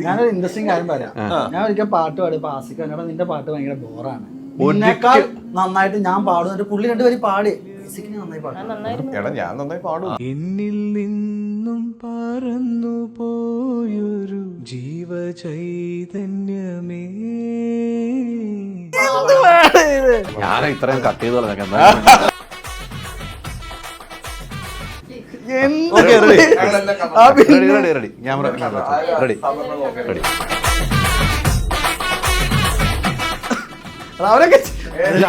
ഞാനൊരു ഇൻട്രസ്റ്റിംഗ് കാര്യം പറയാം. ഞാൻ ഒരിക്കൽ പാട്ട് പാടിയപ്പോ ആസിക്ക് എന്നോട് നിന്റെ പാട്ട് ഭയങ്കര ബോറാണ്, എന്നേക്കാൾ നന്നായിട്ട് ഞാൻ പാടും. പുള്ളി രണ്ടുപേരും പാടി നന്നായി പാടും. ഞാൻ നന്നായി പാടും. എന്നിൽ നിന്നും പറന്നു പോയൊരു ജീവചൈതന്യമേ, ഞാൻ ഇത്രയും കട്ട് ചെയ്ത് കളഞ്ഞേക്കാം. റെഡി ഞാൻ റെഡി.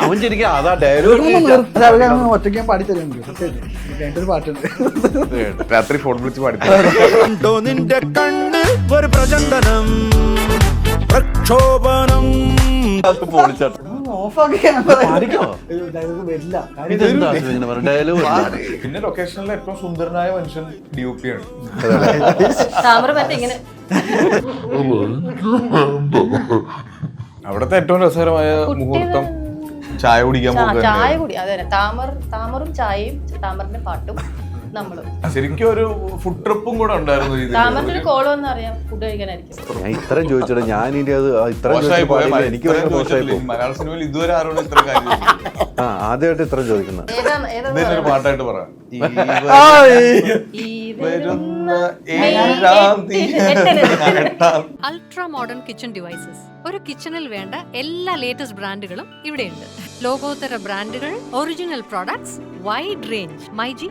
അവൻ ശരിക്കും അതാ ഡയലോഗ് ഒറ്റയ്ക്ക് പാടി തരുന്നുണ്ട്. ഒരു പാട്ടുണ്ട്, രാത്രി ഫോൺ വിളിച്ച് പാടി. നിന്റെ കണ്ണ് ഒരു പ്രചണ്ഡനം പ്രക്ഷോഭനം പൊളിച്ചാട്ടോ ഡയലോഗ്. പിന്നെ ലൊക്കേഷനിലെ ഏറ്റവും സുന്ദരനായ മനുഷ്യൻ DOP ആണ്. അവിടുത്തെ ഏറ്റവും രസകരമായ മുഹൂർത്തം ചായ കുടിക്കാൻ പോകുന്നത്. താമറും ചായയും താമറിന്റെ പാട്ടും നമ്മളും ശരിക്കും ഒരു ഫുഡ് ട്രിപ്പും കൂടെ ഉണ്ടായിരുന്നു. താമറിന്റെ ഒരു കോളം എന്ന് അറിയാം, ഫുഡ് കഴിക്കാനായിരിക്കും. ഞാൻ ഇത്രയും ചോദിച്ചിട്ട് ഞാൻ ഇനി അത് എനിക്ക് മലയാള സിനിമയിൽ ഇതുവരെ ആരോടും ഇത്ര കാര്യം ആദ്യമായിട്ട് ഇത്രയും ചോദിക്കുന്നത്. ഒരു പാട്ടായിട്ട് പറയാം. Ultra modern kitchen devices. ഒരു കിച്ചണിൽ വേണ്ട എല്ലാ ലേറ്റസ്റ്റ് ബ്രാൻഡുകളും ഇവിടെയുണ്ട്. ലോകോത്തര ബ്രാൻഡുകൾ, original products, wide range. MyG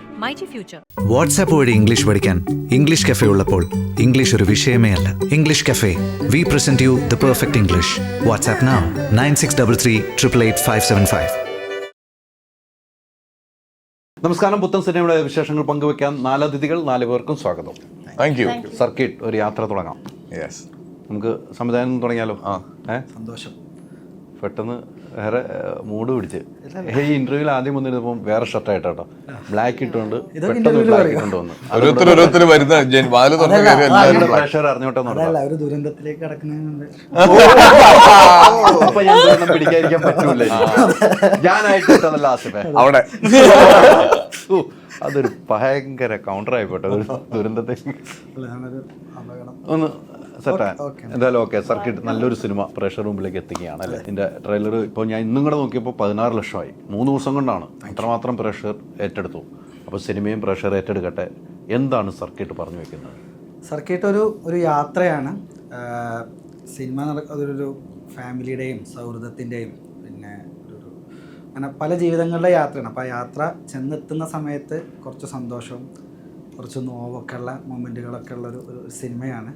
future. WhatsApp വഴി ഇംഗ്ലീഷ് പഠിക്കാൻ ഇംഗ്ലീഷ് കഫേ ഉള്ളപ്പോൾ ഇംഗ്ലീഷ് ഒരു വിഷയമേ അല്ല. English cafe, we present you the perfect English. WhatsApp now 9633388575. നമസ്കാരം. പുത്തൻ സിനിമയുടെ വിശേഷങ്ങൾ പങ്കുവെക്കാൻ 4 അതിഥികൾ, 4 പേർക്കും സ്വാഗതം. Thank you. സർക്കിട്ട് ഒരു യാത്ര തുടങ്ങാം. യെസ്, നമുക്ക് സംവിധാനം തുടങ്ങിയാലോ? സന്തോഷം. പെട്ടെന്ന് വേറെ മൂഡ് പിടിച്ച് ഈ ഇന്റർവ്യൂവിൽ ആദ്യം വന്നിരുന്നപ്പം വേറെ ഷർട്ടായിട്ടോ, ബ്ലാക്ക് ഇട്ടുകൊണ്ട് പെട്ടെന്ന് ബ്ലാക്ക് ഇട്ടുകൊണ്ട് വന്നു. ഓരോരുത്തർ വരുന്ന പ്രേക്ഷകർ അറിഞ്ഞോട്ടെന്ന് പറഞ്ഞു. ഒരു ദുരന്തത്തിലേക്ക് കടക്കുന്നതിനുണ്ട്. അപ്പൊ ഞാൻ ദുരന്തം പിടിക്കാതിരിക്കാൻ പറ്റൂല. ഞാനായിട്ട് ഇട്ടതല്ല ആസിഫേ അവിടെ. അതൊരു ഭയങ്കര കൗണ്ടർ ആയിക്കോട്ടെ. ഒരു ദുരന്തത്തേക്ക് ഒന്ന് സെറ്റാ. എന്തായാലും ഓക്കെ. സർക്കിട്ട് നല്ലൊരു സിനിമ പ്രേക്ഷകർ മുമ്പിലേക്ക് എത്തിക്കുകയാണ് അല്ലേ? ഇതിന്റെ ട്രെയിലർ ഇപ്പോൾ ഞാൻ ഇന്നും കൂടെ നോക്കിയപ്പോൾ 16 ലക്ഷമായി. 3 ദിവസം കൊണ്ടാണ്. അത്രമാത്രം പ്രേക്ഷകർ ഏറ്റെടുത്തു. അപ്പോൾ സിനിമയും പ്രേക്ഷകർ ഏറ്റെടുക്കട്ടെ. എന്താണ് സർക്കിട്ട് പറഞ്ഞു വെക്കുന്നത്? സർക്കിട്ട് ഒരു യാത്രയാണ്. സിനിമ അതൊരു ഫാമിലിയുടെയും സൗഹൃദത്തിൻ്റെയും പിന്നെ അങ്ങനെ പല ജീവിതങ്ങളുടെ യാത്രയാണ്. അപ്പോൾ ആ യാത്ര ചെന്നെത്തുന്ന സമയത്ത് കുറച്ച് സന്തോഷവും കുറച്ച് നോവൊക്കെ ഉള്ള മൊമെൻറ്റുകളൊക്കെ ഉള്ള ഒരു സിനിമയാണ്.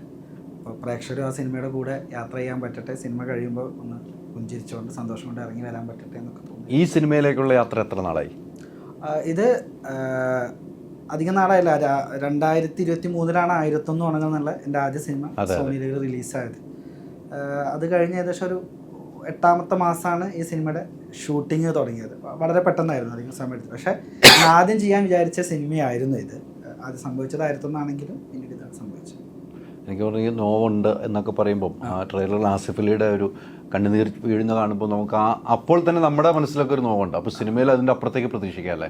അപ്പോൾ പ്രേക്ഷകരും ആ സിനിമയുടെ കൂടെ യാത്ര ചെയ്യാൻ പറ്റട്ടെ. സിനിമ കഴിയുമ്പോൾ ഒന്ന് പുഞ്ചിരിച്ചുകൊണ്ട് സന്തോഷം കൊണ്ട് ഇറങ്ങി വരാൻ പറ്റട്ടെ എന്നൊക്കെ തോന്നുന്നു. ഈ സിനിമയിലേക്കുള്ള യാത്ര എത്ര നാളായി? ഇത് അധികം നാളായില്ല. 2023 ആയിരത്തൊന്ന് ഉണങ്ങുന്നുള്ള എൻ്റെ ആദ്യ സിനിമ സോണിയിൽ റിലീസായത്. അത് കഴിഞ്ഞ് ഏകദേശം ഒരു 8ാമത്തെ മാസമാണ് ഈ സിനിമയുടെ ഷൂട്ടിങ് തുടങ്ങിയത്. വളരെ പെട്ടെന്നായിരുന്നു, അധികം സമയത്ത്. പക്ഷേ ഞാൻ ആദ്യം ചെയ്യാൻ വിചാരിച്ച സിനിമയായിരുന്നു ഇത്. ആദ്യം സംഭവിച്ചത് 2001 പിന്നീട് ഇതാണ് സംഭവിച്ചത്. എനിക്ക് പറഞ്ഞാൽ നോവുണ്ട് എന്നൊക്കെ പറയുമ്പം ആ ട്രെയിലറിൽ ആസിഫലിയുടെ ഒരു കണ്ണുനീർ വീഴുന്ന കാണുമ്പോൾ നമുക്ക് അപ്പോൾ തന്നെ നമ്മുടെ മനസ്സിലൊക്കെ ഒരു നോവുണ്ട്. അപ്പോൾ സിനിമയിൽ അതിൻ്റെ അപ്പുറത്തേക്ക് പ്രതീക്ഷിക്കാം അല്ലേ?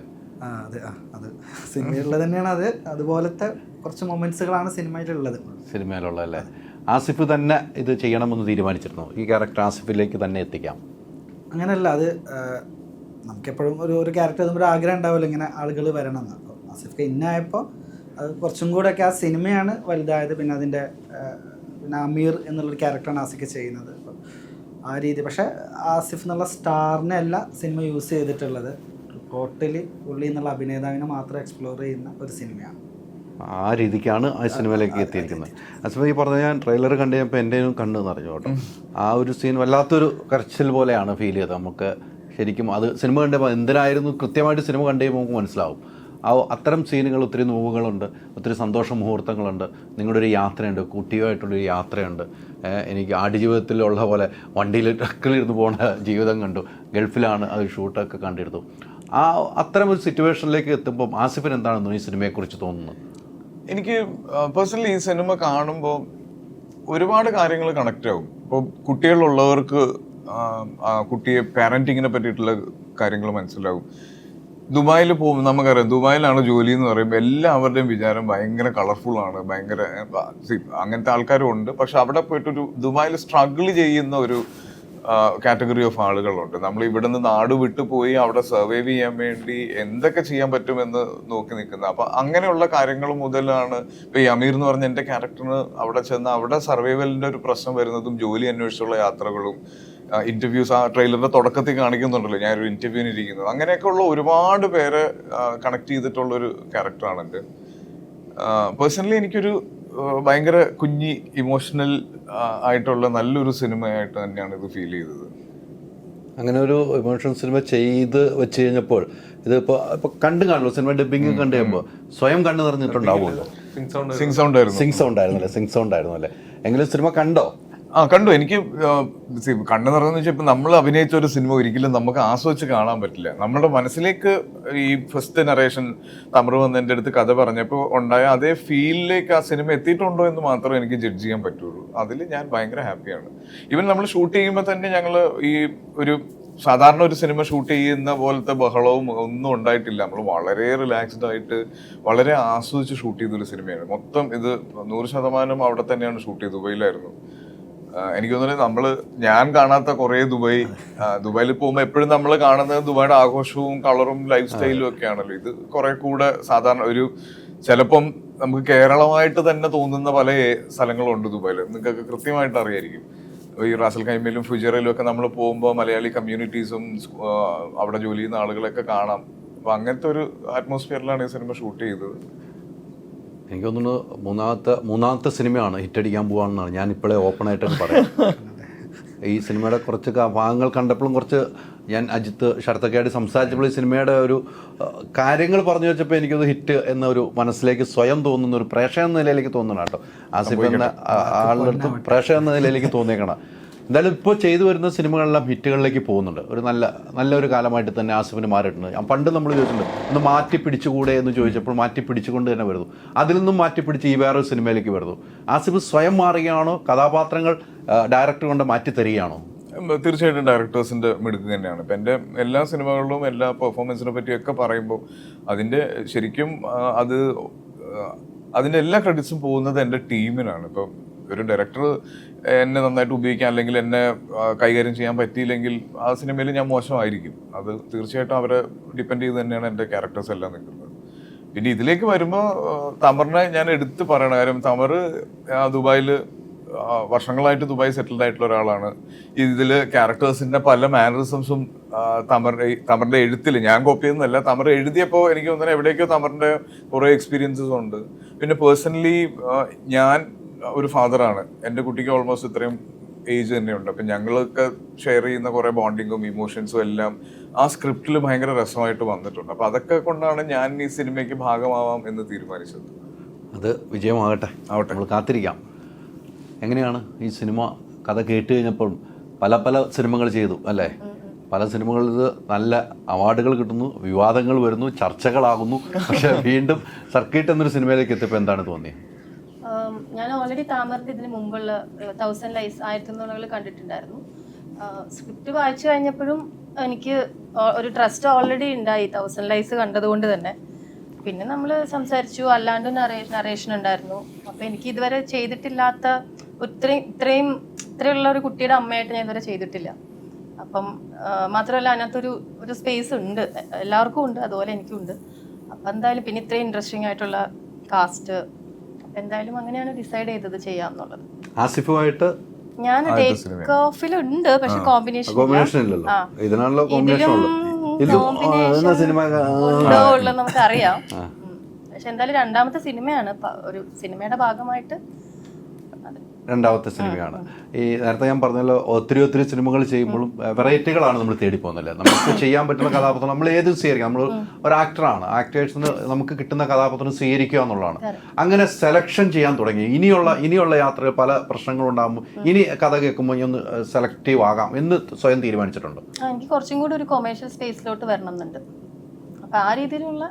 അത് സിനിമയിലുള്ളത് തന്നെയാണ്. അതുപോലത്തെ കുറച്ച് മൊമെന്റ്സുകളാണ് സിനിമയിലുള്ളതല്ലേ? ആസിഫ് തന്നെ ഇത് ചെയ്യണമെന്ന് തീരുമാനിച്ചിരുന്നു? ഈ ക്യാരക്ടർ ആസിഫിലേക്ക് തന്നെ എത്തിക്കാം അങ്ങനെയല്ല. അത് നമുക്കെപ്പോഴും ഒരു ക്യാരക്ടർ ഒരു ആഗ്രഹം ഉണ്ടാവില്ല ഇങ്ങനെ ആളുകൾ വരണം എന്ന്. അപ്പോൾ ആസിഫ് ഇന്നായപ്പോൾ അത് കുറച്ചും കൂടെയൊക്കെ ആ സിനിമയാണ് വലുതായത്. പിന്നെ അതിൻ്റെ പിന്നെ അമീർ എന്നുള്ളൊരു ക്യാരക്ടറാണ് ആസിഫ് ചെയ്യുന്നത്. അപ്പോൾ ആ രീതി. പക്ഷേ ആസിഫ് എന്നുള്ള സ്റ്റാറിനെ അല്ല സിനിമ യൂസ് ചെയ്തിട്ടുള്ളത്. ടോട്ടലി പുള്ളി എന്നുള്ള അഭിനേതാവിനെ മാത്രം എക്സ്പ്ലോർ ചെയ്യുന്ന ഒരു സിനിമയാണ്. ആ രീതിക്കാണ് ആ സിനിമയിലേക്ക് എത്തിയിരിക്കുന്നത്. ആസിഫ് ഈ പറഞ്ഞ ഞാൻ ട്രെയിലർ കണ്ടു കഴിഞ്ഞപ്പോൾ എൻ്റെ കണ്ണ് നിറഞ്ഞു കേട്ടോ. ആ ഒരു സീൻ വല്ലാത്തൊരു കരച്ചിൽ പോലെയാണ് ഫീൽ ചെയ്തത് നമുക്ക്. ശരിക്കും അത് സിനിമ കണ്ടപ്പോൾ എന്തിനായിരുന്നു കൃത്യമായിട്ട് സിനിമ കണ്ടു കഴിയുമ്പോൾ നമുക്ക് മനസ്സിലാവും. അത്തരം സീനുകൾ, ഒത്തിരി നോവുകളുണ്ട്, ഒത്തിരി സന്തോഷ മുഹൂർത്തങ്ങളുണ്ട്. നിങ്ങളുടെ ഒരു യാത്രയുണ്ട്, കുട്ടിയുമായിട്ടുള്ളൊരു യാത്രയുണ്ട്. എനിക്ക് ആടുജീവിതത്തിലുള്ള പോലെ വണ്ടിയിൽ ട്രക്കിലിരുന്ന് പോകുന്ന ജീവിതം കണ്ടു. ഗൾഫിലാണ് അത് ഷൂട്ടൊക്കെ കണ്ടിരുന്നു. അത്തരം ഒരു സിറ്റുവേഷനിലേക്ക് എത്തുമ്പം ആസിഫിന് എന്താണെന്ന് ഈ സിനിമയെക്കുറിച്ച് തോന്നുന്നത്? എനിക്ക് പേഴ്സണലി ഈ സിനിമ കാണുമ്പോൾ ഒരുപാട് കാര്യങ്ങൾ കണക്റ്റ് ആവും. ഇപ്പോൾ കുട്ടികളുള്ളവർക്ക് കുട്ടിയെ പാരൻറ്റിങ്ങിനെ പറ്റിയിട്ടുള്ള കാര്യങ്ങൾ മനസ്സിലാവും. ദുബായിൽ പോകുമ്പോൾ നമുക്കറിയാം, ദുബായിലാണ് ജോലി എന്ന് പറയുമ്പോൾ എല്ലാവരുടെയും വിചാരം ഭയങ്കര കളർഫുൾ ആണ്, ഭയങ്കര അങ്ങനത്തെ ആൾക്കാരും ഉണ്ട്. പക്ഷെ അവിടെ പോയിട്ടൊരു ദുബായിൽ സ്ട്രഗിൾ ചെയ്യുന്ന ഒരു കാറ്റഗറി ഓഫ് ആളുകളുണ്ട്. നമ്മൾ ഇവിടെ നിന്ന് നാട് വിട്ടു പോയി അവിടെ സർവൈവ് ചെയ്യാൻ വേണ്ടി എന്തൊക്കെ ചെയ്യാൻ പറ്റുമെന്ന് നോക്കി നിൽക്കുന്നത്. അപ്പൊ അങ്ങനെയുള്ള കാര്യങ്ങൾ മുതലാണ് ഇപ്പൊ ഈ അമീർ എന്ന് പറഞ്ഞ എന്റെ ക്യാരക്ടറിന് അവിടെ ചെന്ന് അവിടെ സർവൈവലിന്റെ ഒരു പ്രശ്നം വരുന്നതും ജോലി അന്വേഷിച്ചുള്ള യാത്രകളും ഇന്റർവ്യൂസ് ആ ട്രെയിലറിന്റെ തുടക്കത്തിൽ കാണിക്കുന്നുണ്ടല്ലോ ഞാനൊരു ഇന്റർവ്യൂവിന് ഇരിക്കുന്നത്. അങ്ങനെയൊക്കെ ഉള്ള ഒരുപാട് പേരെ കണക്ട് ചെയ്തിട്ടുള്ള ഒരു ക്യാരക്ടറാണ് എൻ്റെ. പേഴ്സണലി എനിക്കൊരു ഭയങ്കര കുഞ്ഞി ഇമോഷണൽ ആയിട്ടുള്ള നല്ലൊരു സിനിമയായിട്ട് തന്നെയാണ് ഇത് ഫീൽ ചെയ്തത്. അങ്ങനെ ഒരു ഇമോഷണൽ സിനിമ ചെയ്ത് വെച്ച് കഴിഞ്ഞപ്പോൾ ഇതിപ്പോൾ ഇപ്പോൾ കണ്ടു കാണുള്ളൂ, സിനിമ ഡബിങ് കണ്ടു കഴിയുമ്പോൾ സ്വയം കണ്ടു നിറഞ്ഞിട്ടുണ്ടാവുമല്ലോ. സിംഗ് സൗണ്ട് ആയിരുന്നു. സിംഗ് സൗണ്ട് ആയിരുന്നു അല്ലേ? എങ്കിലും സിനിമ കണ്ടോ? കണ്ടു. എനിക്ക് കണ്ണു നിറഞ്ഞെന്ന് വെച്ചാൽ ഇപ്പം നമ്മൾ അഭിനയിച്ച ഒരു സിനിമ ഒരിക്കലും നമുക്ക് ആസ്വദിച്ച് കാണാൻ പറ്റില്ല. നമ്മുടെ മനസ്സിലേക്ക് ഈ ഫസ്റ്റ് നറേഷൻ തമർ വന്ന് എൻ്റെ അടുത്ത് കഥ പറഞ്ഞപ്പോൾ ഉണ്ടായ അതേ ഫീലിലേക്ക് ആ സിനിമ എത്തിയിട്ടുണ്ടോ എന്ന് മാത്രമേ എനിക്ക് ജഡ്ജ് ചെയ്യാൻ പറ്റുള്ളൂ. അതിൽ ഞാൻ ഭയങ്കര ഹാപ്പിയാണ്. ഈവൻ നമ്മൾ ഷൂട്ട് ചെയ്യുമ്പോൾ തന്നെ ഞങ്ങൾ ഈ ഒരു സാധാരണ ഒരു സിനിമ ഷൂട്ട് ചെയ്യുന്ന പോലത്തെ ബഹളവും ഒന്നും ഉണ്ടായിട്ടില്ല. നമ്മൾ വളരെ റിലാക്സ്ഡ് ആയിട്ട് വളരെ ആസ്വദിച്ച് ഷൂട്ട് ചെയ്തൊരു സിനിമയാണ്. മൊത്തം ഇത് 100% അവിടെ തന്നെയാണ് ഷൂട്ട് ചെയ്തത്, ദുബൈയിലായിരുന്നു. എനിക്ക് തോന്നുന്നത് ഞാൻ കാണാത്ത കുറേ ദുബായിൽ പോകുമ്പോൾ എപ്പോഴും നമ്മൾ കാണുന്നത് ദുബായുടെ ആഘോഷവും കളറും ലൈഫ് സ്റ്റൈലും ഒക്കെ ആണല്ലോ. ഇത് കുറെ കൂടെ സാധാരണ ഒരു ചിലപ്പം നമുക്ക് കേരളമായിട്ട് തന്നെ തോന്നുന്ന പല സ്ഥലങ്ങളും ഉണ്ട് ദുബായിൽ. നിങ്ങൾക്ക് കൃത്യമായിട്ട് അറിയായിരിക്കും. ഈ റാസൽ ഖൈമയിലും ഫുജറയിലും ഒക്കെ നമ്മൾ പോകുമ്പോൾ മലയാളി കമ്മ്യൂണിറ്റീസും അവിടെ ജോലി ചെയ്യുന്ന ആളുകളൊക്കെ കാണാം. അപ്പൊ അങ്ങനത്തെ ഒരു അറ്റ്മോസ്ഫിയറിലാണ് ഈ സിനിമ ഷൂട്ട് ചെയ്തത്. എനിക്ക് തോന്നുന്നു മൂന്നാമത്തെ സിനിമയാണ് ഹിറ്റടിക്കാൻ പോവാണെന്നാണ് ഞാൻ ഇപ്പോഴേ ഓപ്പണായിട്ടൊക്കെ പറയാം. ഈ സിനിമയുടെ കുറച്ച് ഭാഗങ്ങൾ കണ്ടപ്പോഴും കുറച്ച് ഞാൻ അജിത്ത് ഷർത്തക്കയായിട്ട് സംസാരിച്ചപ്പോൾ ഈ സിനിമയുടെ ഒരു കാര്യങ്ങൾ പറഞ്ഞു വെച്ചപ്പോൾ എനിക്കത് ഹിറ്റ് എന്നൊരു മനസ്സിലേക്ക് സ്വയം തോന്നുന്ന ഒരു പ്രേക്ഷകൻ എന്ന നിലയിലേക്ക് തോന്നണം കേട്ടോ. ആസിഫ് എന്ന ആളുടെ അടുത്ത് പ്രേക്ഷകൻ എന്ന നിലയിലേക്ക് തോന്നിയേക്കണം. എന്തായാലും ഇപ്പോൾ ചെയ്തു വരുന്ന സിനിമകളെല്ലാം ഹിറ്റുകളിലേക്ക് പോകുന്നുണ്ട്. ഒരു നല്ലൊരു കാലമായിട്ട് തന്നെ ആസിഫിന് മാറിയിട്ടുണ്ട്. പണ്ട് നമ്മൾ ചോദിച്ചിട്ടുണ്ട് ഒന്ന് മാറ്റി പിടിച്ചുകൂടെ എന്ന് ചോദിച്ചപ്പോൾ മാറ്റി പിടിച്ചുകൊണ്ട് തന്നെ വരുന്നു. അതിൽ നിന്നും മാറ്റി പിടിച്ച് ഈ വേറൊരു സിനിമയിലേക്ക് വരുന്നു. ആസിഫ് സ്വയം മാറുകയാണോ, കഥാപാത്രങ്ങൾ ഡയറക്ടർ കൊണ്ട് മാറ്റി തരികയാണോ? തീർച്ചയായിട്ടും ഡയറക്ടേഴ്സിന്റെ മിടുക്ക് തന്നെയാണ്. ഇപ്പം എൻ്റെ എല്ലാ സിനിമകളിലും എല്ലാ പെർഫോമൻസിനെ പറ്റിയൊക്കെ പറയുമ്പോൾ അതിൻ്റെ ശരിക്കും അതിൻ്റെ എല്ലാ ക്രെഡിറ്റ്സും പോകുന്നത് എൻ്റെ ടീമിനാണ്. ഇപ്പം ഒരു ഡയറക്ടർ എന്നെ നന്നായിട്ട് ഉപയോഗിക്കാൻ അല്ലെങ്കിൽ എന്നെ കൈകാര്യം ചെയ്യാൻ പറ്റിയില്ലെങ്കിൽ ആ സിനിമയിൽ ഞാൻ മോശമായിരിക്കും. അത് തീർച്ചയായിട്ടും അവരെ ഡിപ്പെൻഡ് ചെയ്ത് തന്നെയാണ് എൻ്റെ ക്യാരക്ടേഴ്സ് എല്ലാം നിൽക്കുന്നത്. പിന്നെ ഇതിലേക്ക് വരുമ്പോൾ തമറിനെ ഞാൻ എടുത്ത് പറയണ കാര്യം, തമർ ദുബായിൽ വർഷങ്ങളായിട്ട് ദുബായ് സെറ്റിൽഡ് ആയിട്ടുള്ള ഒരാളാണ്. ഇതിൽ ക്യാരക്ടേഴ്സിൻ്റെ പല മാനറിസംസും തമറിൻ്റെ എഴുത്തിൽ ഞാൻ കോപ്പി ചെയ്യുന്നതല്ല, തമർ എഴുതിയപ്പോൾ എനിക്ക് തോന്നുന്നത് എവിടേക്കോ തമറിൻ്റെ കുറേ എക്സ്പീരിയൻസസ് ഉണ്ട്. പിന്നെ പേഴ്സണലി ഞാൻ ഒരു ഫാദറാണ്. എൻ്റെ കുട്ടിക്ക് ഓൾമോസ്റ്റ് ഇത്രയും ഏജ് തന്നെയുണ്ട്. അപ്പം ഞങ്ങളൊക്കെ ഷെയർ ചെയ്യുന്ന കുറേ ബോണ്ടിങ്ങും ഇമോഷൻസും എല്ലാം ആ സ്ക്രിപ്റ്റിൽ ഭയങ്കര രസമായിട്ട് വന്നിട്ടുണ്ട്. അപ്പം അതൊക്കെ കൊണ്ടാണ് ഞാൻ ഈ സിനിമയ്ക്ക് ഭാഗമാവാം എന്ന് തീരുമാനിച്ചത്. അത് വിജയമാകട്ടെ, നമ്മൾ കാത്തിരിക്കാം. എങ്ങനെയാണ് ഈ സിനിമ കഥ കേട്ട് കഴിഞ്ഞപ്പോൾ പല സിനിമകൾ ചെയ്തു അല്ലേ? പല സിനിമകളിൽ നല്ല അവാർഡുകൾ കിട്ടുന്നു, വിവാദങ്ങൾ വരുന്നു, ചർച്ചകളാകുന്നു. പക്ഷെ വീണ്ടും സർക്കിട്ട് എന്നൊരു സിനിമയിലേക്ക് എത്തിയപ്പോൾ എന്താണ് തോന്നിയത്? ഞാൻ ഓൾറെഡി താമറിന്റെ ഇതിന് മുമ്പുള്ള 1000 ലൈസ് 1900 കണ്ടിട്ടുണ്ടായിരുന്നു. സ്ക്രിപ്റ്റ് വായിച്ചു കഴിഞ്ഞപ്പോഴും എനിക്ക് ഒരു ട്രസ്റ്റ് ഓൾറെഡി ഉണ്ടായി 1000 ലൈസ് കണ്ടതുകൊണ്ട് തന്നെ. പിന്നെ നമ്മൾ സംസാരിച്ചു, അല്ലാണ്ട് നറേഷൻ ഉണ്ടായിരുന്നു. അപ്പം എനിക്ക് ഇതുവരെ ചെയ്തിട്ടില്ലാത്ത ഇത്രയുള്ള ഒരു കുട്ടിയുടെ അമ്മയായിട്ട് ഞാൻ ഇതുവരെ ചെയ്തിട്ടില്ല. അപ്പം മാത്രമല്ല അതിനകത്തൊരു സ്പേസ് ഉണ്ട്, എല്ലാവർക്കും ഉണ്ട്, അതുപോലെ എനിക്കും ഉണ്ട്. അപ്പം എന്തായാലും പിന്നെ ഇത്രയും ഇൻട്രസ്റ്റിംഗ് ആയിട്ടുള്ള കാസ്റ്റ്, എന്തായാലും അങ്ങനെയാണ് ഡിസൈഡ് ചെയ്തത് ചെയ്യാന്നുള്ളത്. ആസിഫുമായിട്ട് ഞാൻ ടേക്ക് ഓഫിലുണ്ട്, പക്ഷെ കോമ്പിനേഷൻ ഇതിനാണല്ലോ കോമ്പിനേഷൻ ഉണ്ടോ ഉള്ളത് നമുക്കറിയാം. പക്ഷെ എന്തായാലും രണ്ടാമത്തെ സിനിമയാണ്, ഒരു സിനിമയുടെ ഭാഗമായിട്ട് രണ്ടാമത്തെ സിനിമയാണ്. ഈ നേരത്തെ ഞാൻ പറഞ്ഞല്ലോ, ഒത്തിരി സിനിമകൾ ചെയ്യുമ്പോഴും വെറൈറ്റികളാണ് നമ്മൾ തേടി പോകുന്നില്ല. നമുക്ക് ചെയ്യാൻ പറ്റുന്ന കഥാപാത്രം നമ്മൾ ഏത് സ്വീകരിക്കാം. നമ്മൾ ഒരു ആക്ടറാണ്, ആക്ടേഴ്സിന് നമുക്ക് കിട്ടുന്ന കഥാപാത്രം സ്വീകരിക്കുക എന്നുള്ളതാണ്. അങ്ങനെ സെലക്ഷൻ ചെയ്യാൻ തുടങ്ങി. ഇനിയുള്ള യാത്രയിൽ പല പ്രശ്നങ്ങളുണ്ടാകുമ്പോൾ ഇനി കഥ കേൾക്കുമ്പോൾ ഒന്ന് സെലക്റ്റീവ് ആകാം എന്ന് സ്വയം തീരുമാനിച്ചിട്ടുണ്ട്. എനിക്ക് കുറച്ചും കൂടി ഒരു കൊമേഴ്ഷ്യൽ സ്പേസിലോട്ട് വരണം എന്നുണ്ട്. അപ്പം ആ രീതിയിലുള്ള